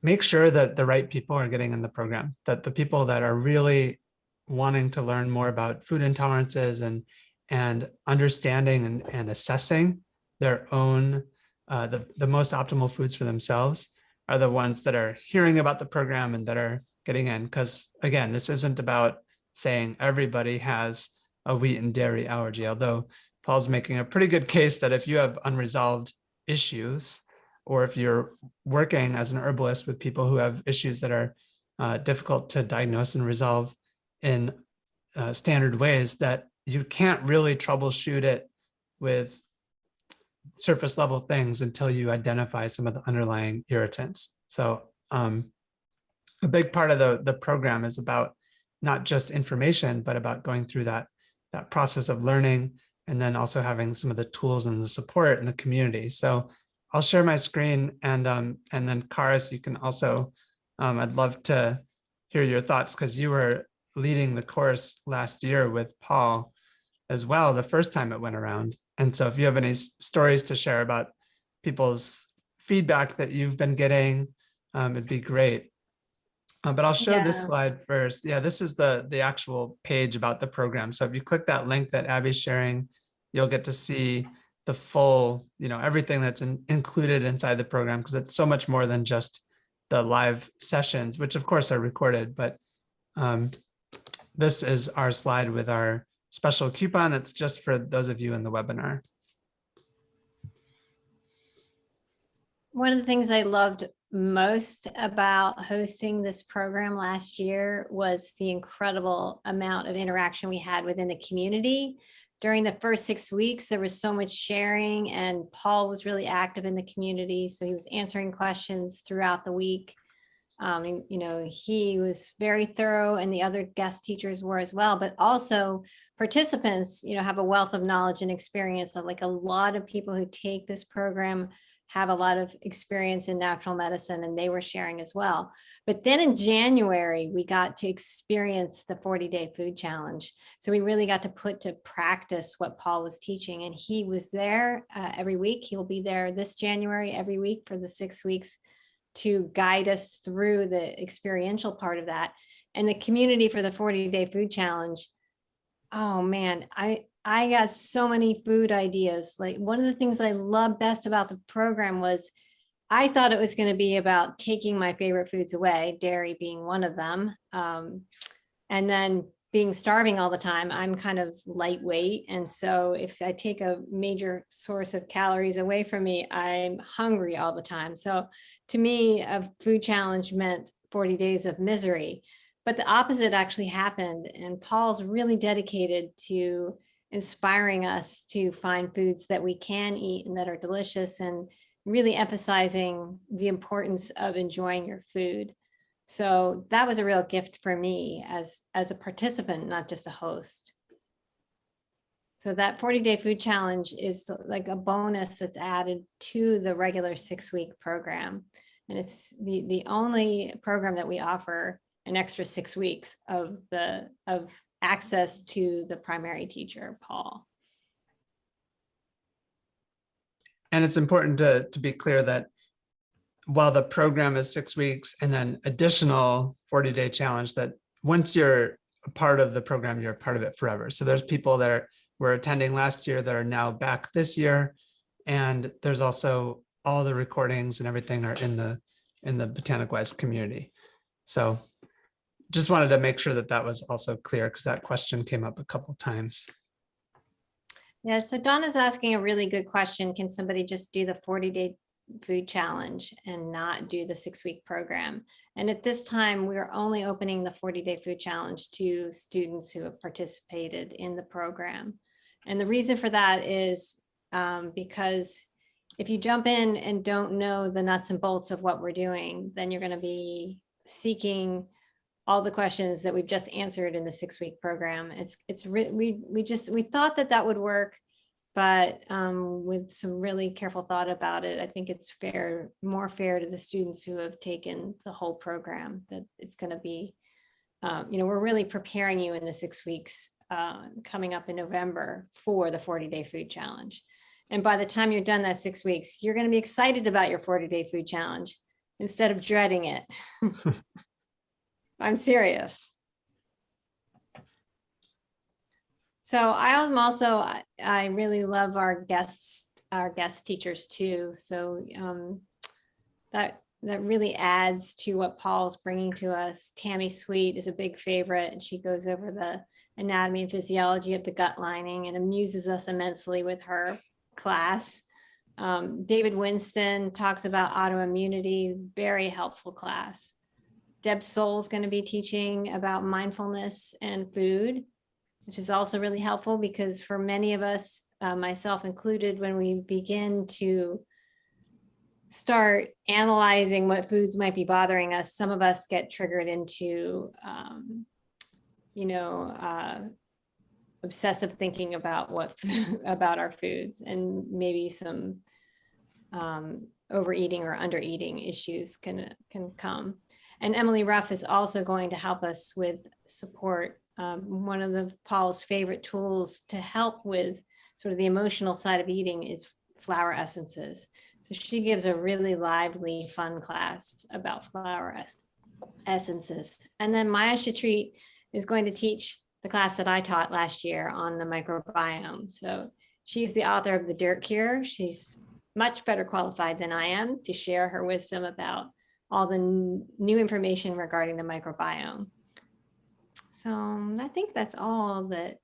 make sure that the right people are getting in the program, that the people that are really wanting to learn more about food intolerances and understanding and assessing their own the most optimal foods for themselves are the ones that are hearing about the program and that are getting in. Because again, this isn't about saying everybody has a wheat and dairy allergy, although Paul's making a pretty good case that if you have unresolved issues, or if you're working as an herbalist with people who have issues that are difficult to diagnose and resolve in standard ways, that you can't really troubleshoot it with surface level things until you identify some of the underlying irritants. So a big part of the program is about not just information, but about going through that process of learning, and then also having some of the tools and the support in the community. So I'll share my screen, and then Karis, you can also, I'd love to hear your thoughts, because you were leading the course last year with Paul as well, the first time it went around. And so if you have any stories to share about people's feedback that you've been getting, it'd be great. But I'll show this slide first. Yeah, this is the actual page about the program. So if you click that link that Abby's sharing, you'll get to see the full, everything that's included inside the program, because it's so much more than just the live sessions, which of course are recorded. But this is our slide with our special coupon that's just for those of you in the webinar. One of the things I loved most about hosting this program last year was the incredible amount of interaction we had within the community. During the first 6 weeks, there was so much sharing, and Paul was really active in the community. So he was answering questions throughout the week. He was very thorough, and the other guest teachers were as well, but also participants, have a wealth of knowledge and experience. So like a lot of people who take this program have a lot of experience in natural medicine, and they were sharing as well. But then in January, we got to experience the 40-day food challenge. So we really got to put to practice what Paul was teaching, and he was there every week. He'll be there this January every week for the 6 weeks to guide us through the experiential part of that. And the community for the 40-day food challenge, oh man, I got so many food ideas. Like, one of the things I love best about the program was I thought it was going to be about taking my favorite foods away, dairy being one of them. And then being starving all the time. I'm kind of lightweight. And so if I take a major source of calories away from me, I'm hungry all the time. So to me, a food challenge meant 40 days of misery. But the opposite actually happened. And Paul's really dedicated to inspiring us to find foods that we can eat and that are delicious, and really emphasizing the importance of enjoying your food. So that was a real gift for me as a participant, not just a host. So that 40-day food challenge is like a bonus that's added to the regular 6-week program. And it's the only program that we offer an extra 6 weeks of access to the primary teacher, Paul. And it's important to be clear that while the program is 6 weeks and then additional 40-day challenge, that once you're a part of the program, you're a part of it forever. So there's people that were attending last year that are now back this year. And there's also all the recordings and everything are in the BotanicWise community. So just wanted to make sure that was also clear, because that question came up a couple of times. Yeah, so Donna's asking a really good question. Can somebody just do the 40-day food challenge and not do the 6-week program? And at this time, we're only opening the 40-day food challenge to students who have participated in the program. And the reason for that is because if you jump in and don't know the nuts and bolts of what we're doing, then you're going to be seeking all the questions that we've just answered in the 6-week program. We thought that would work, but with some really careful thought about it, I think it's more fair to the students who have taken the whole program, that it's going to be, we're really preparing you in the 6 weeks coming up in November for the 40-day food challenge. And by the time you're done that 6 weeks, you're going to be excited about your 40-day food challenge instead of dreading it. I'm serious. So I really love our guest teachers too. So that really adds to what Paul's bringing to us. Tammi Sweet is a big favorite, and she goes over the anatomy and physiology of the gut lining and amuses us immensely with her class. David Winston talks about autoimmunity, very helpful class. Deb Soule is going to be teaching about mindfulness and food, which is also really helpful because for many of us, myself included, when we begin to start analyzing what foods might be bothering us, some of us get triggered into, obsessive thinking about about our foods, and maybe some overeating or undereating issues can come. And Emily Ruff is also going to help us with support. One of Paul's favorite tools to help with sort of the emotional side of eating is flower essences. So she gives a really lively, fun class about flower essences. And then Maya Shetreat is going to teach the class that I taught last year on the microbiome. So she's the author of The Dirt Cure. She's much better qualified than I am to share her wisdom about all the new information regarding the microbiome. So I think that's all that.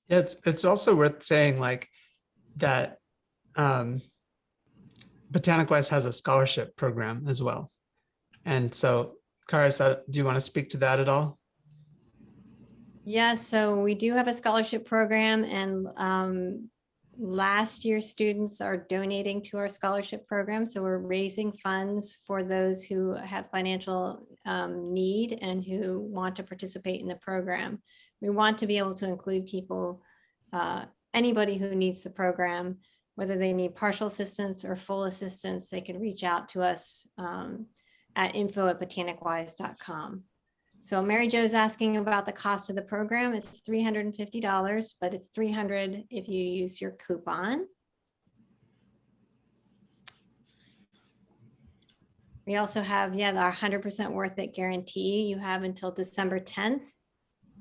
Yeah, it's also worth saying like that BotanicWise has a scholarship program as well. And so, Karis, do you want to speak to that at all? Yeah, so we do have a scholarship program, and last year's students are donating to our scholarship program. So we're raising funds for those who have financial need and who want to participate in the program. We want to be able to include people, anybody who needs the program, whether they need partial assistance or full assistance. They can reach out to us at info@botanicwise.com. So Mary Jo's asking about the cost of the program. It's $350, but it's $300 if you use your coupon. We also have, our 100% worth it guarantee. You have until December 10th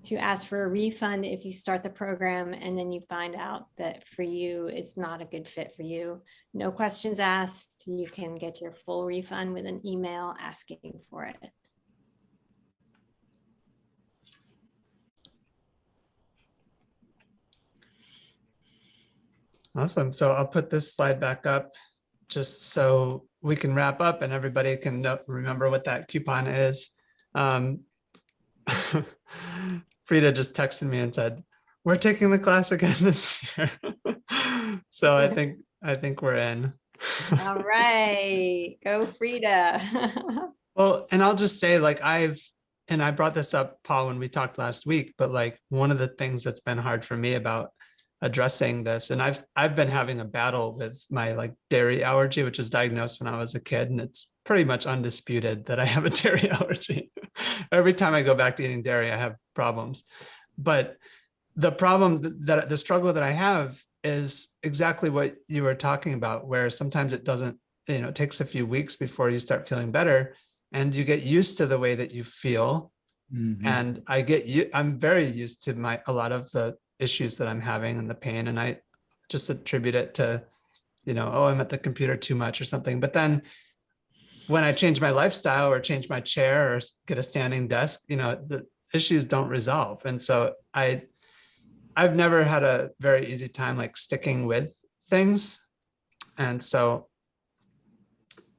to ask for a refund if you start the program and then you find out that for you, it's not a good fit for you. No questions asked. You can get your full refund with an email asking for it. Awesome. So I'll put this slide back up just so we can wrap up and everybody can remember what that coupon is. Frida just texted me and said, "We're taking the class again this year." So I think we're in. All right, go Frida. Well, and I'll just say, like, I brought this up, Paul, when we talked last week, but like one of the things that's been hard for me about addressing this, and I've been having a battle with my like dairy allergy, which was diagnosed when I was a kid, and it's pretty much undisputed that I have a dairy allergy. Every time I go back to eating dairy, I have problems. But the problem that the struggle that I have is exactly what you were talking about, where sometimes it doesn't, it takes a few weeks before you start feeling better, and you get used to the way that you feel. Mm-hmm. And I'm very used to a lot of the issues that I'm having and the pain, and I just attribute it to, oh, I'm at the computer too much or something. But then when I change my lifestyle or change my chair or get a standing desk, the issues don't resolve. And so I've never had a very easy time like sticking with things. And so,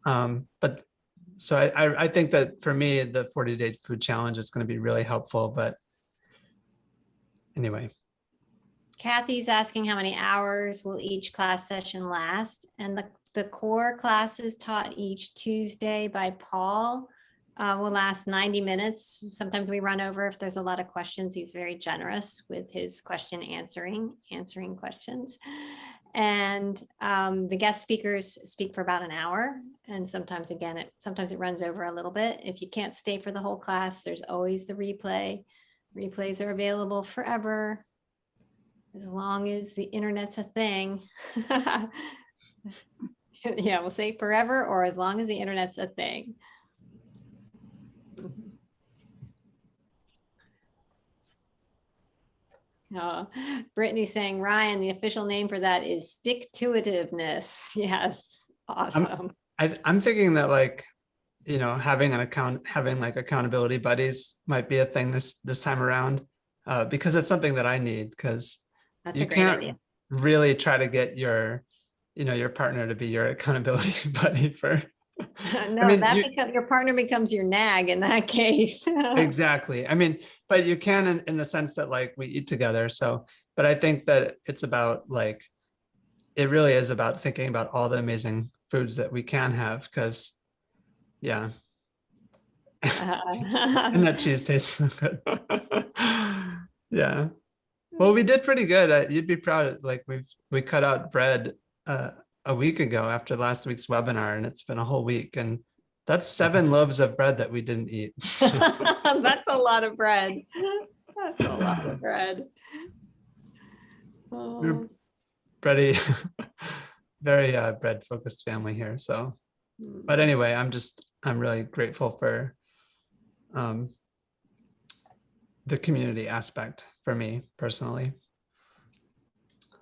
I think that for me, the 40-day food challenge is going to be really helpful. But anyway, Kathy's asking how many hours will each class session last? And the core classes taught each Tuesday by Paul will last 90 minutes. Sometimes we run over if there's a lot of questions. He's very generous with his answering questions. And the guest speakers speak for about an hour. And sometimes, again, sometimes it runs over a little bit. If you can't stay for the whole class, there's always the replay. Replays are available forever, as long as the internet's a thing. Yeah, we'll say forever or as long as the internet's a thing. Oh, Brittany saying, Ryan, the official name for that is stick-to-itiveness. Yes, awesome. I'm thinking that, like, you know, having like accountability buddies might be a thing this time around, because it's something that I need, because That's you a great can't idea. really try to get your partner to be your accountability buddy for. No, I mean, your partner becomes your nag in that case. exactly. I mean, but you can in the sense that, like, we eat together. So, but I think that it's about, like, it really is about thinking about all the amazing foods that we can have, because yeah. And that cheese tastes so good. Yeah. Well, we did pretty good. You'd be proud. Like, we cut out bread a week ago after last week's webinar, and it's been a whole week, and that's 7 loaves of bread that we didn't eat. That's a lot of bread. That's a lot of bread. We're Oh. very bread focused family here. So, but anyway, I'm really grateful for the community aspect for me personally.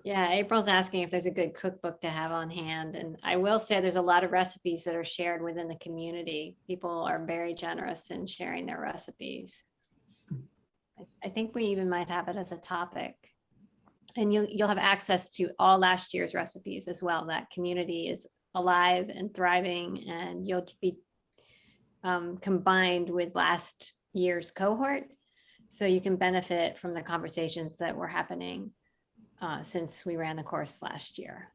Yeah, April's asking if there's a good cookbook to have on hand. And I will say there's a lot of recipes that are shared within the community. People are very generous in sharing their recipes. I think we even might have it as a topic. And you'll have access to all last year's recipes as well. That community is alive and thriving, and you'll be combined with last year's cohort. So you can benefit from the conversations that were happening since we ran the course last year.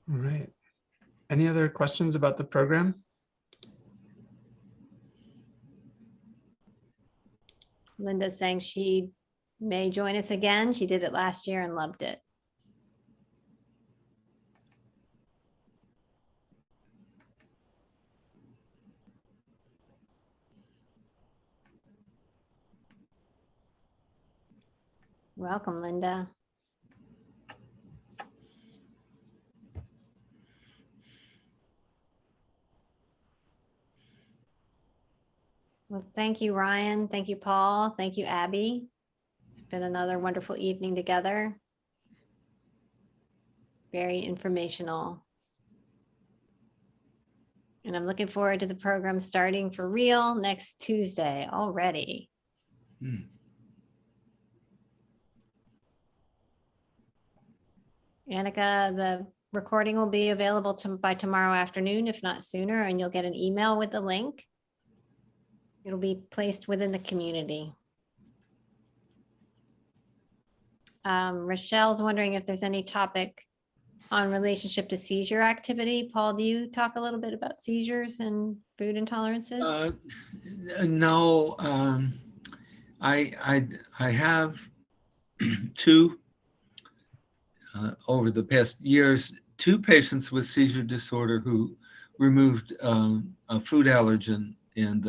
All right. Any other questions about the program? Linda's saying she may join us again. She did it last year and loved it. Welcome, Linda. Well, thank you, Ryan. Thank you, Paul. Thank you, Abby. It's been another wonderful evening together. Very informational. And I'm looking forward to the program starting for real next Tuesday already. Annika, the recording will be available by tomorrow afternoon, if not sooner, and you'll get an email with the link. It'll be placed within the community. Rochelle's wondering if there's any topic on relationship to seizure activity. Paul, do you talk a little bit about seizures and food intolerances? No, I have two over the past years, 2 patients with seizure disorder who removed a food allergen and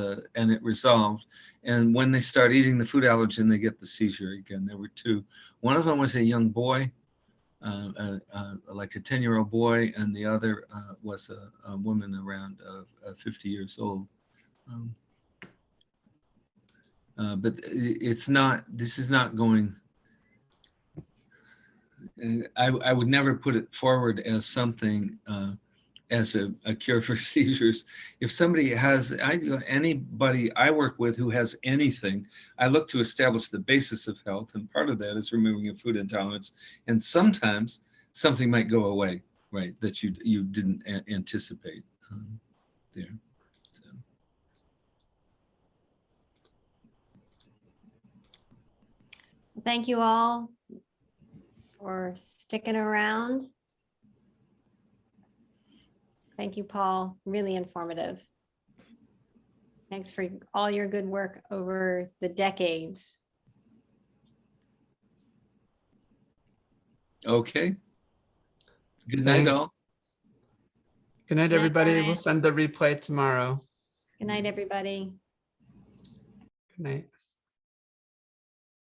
it resolved. And when they start eating the food allergen, they get the seizure again. There were 2. One of them was a young boy, like a 10-year-old boy, and the other was a woman around 50 years old. But this is not going, I would never put it forward as something, as a cure for seizures. If somebody has, anybody I work with who has anything, I look to establish the basis of health, and part of that is removing a food intolerance. And sometimes something might go away, right, that you didn't anticipate there. So. Thank you all for sticking around. Thank you, Paul. Really informative. Thanks for all your good work over the decades. Okay. Good night, all. Thanks. Good night, Good night, everybody. We'll Brian. send the replay tomorrow. Good night, everybody. Good night.